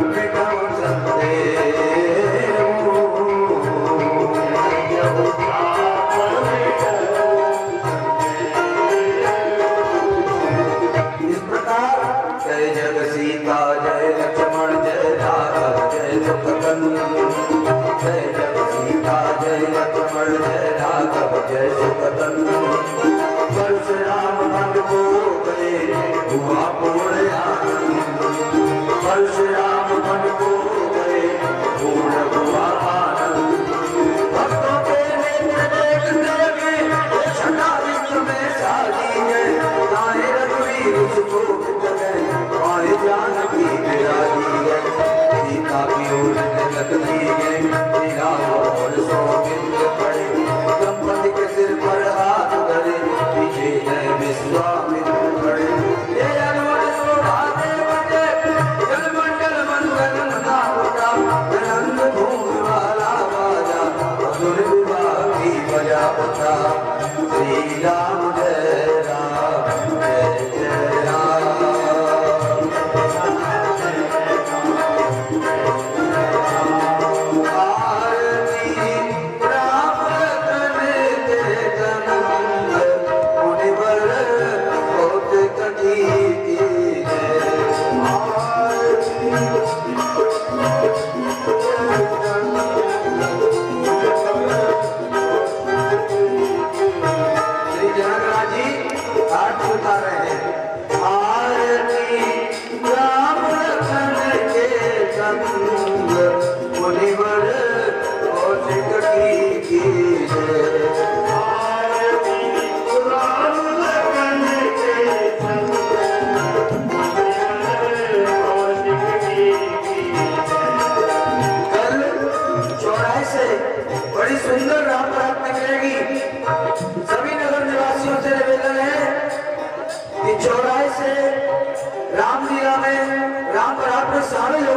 मिटौ संदेह। इस प्रकार जय जग सीता, जय लक्ष्मण, जय राघव, जय सुखकंद। जय जग सीता, जय लक्ष्मण, जय राघव, जय सुखकंद। परशुराम मन को गए हुआ पूर्ण आनंद। परशुराम मन को गए पूर्ण हुआ आनंद। भक्तों के नेत्र देखने लगे, छठा विश्व में शादी है। आए रघुवीर उसको गए, आए जानकी विराजी है। सीता की ओर तिलक दिए, मीरा और सौमित्र पड़े। दंपति के सिर पर हाथ धरे, पीछे जय विश्वामित्र खड़े। ये अनुमति शोभाते बजे, जलमंडल मंगल मना उठा। नंद धूम वाला बाजा, मधुर विवाह की बजा उठा। श्री राम जय राम, जय जय राम। सुंदर राम बारात निकलेगी। सभी नगर निवासियों से निवेदन है कि चौराहे से रामलीला में राम बारात में शामिल हो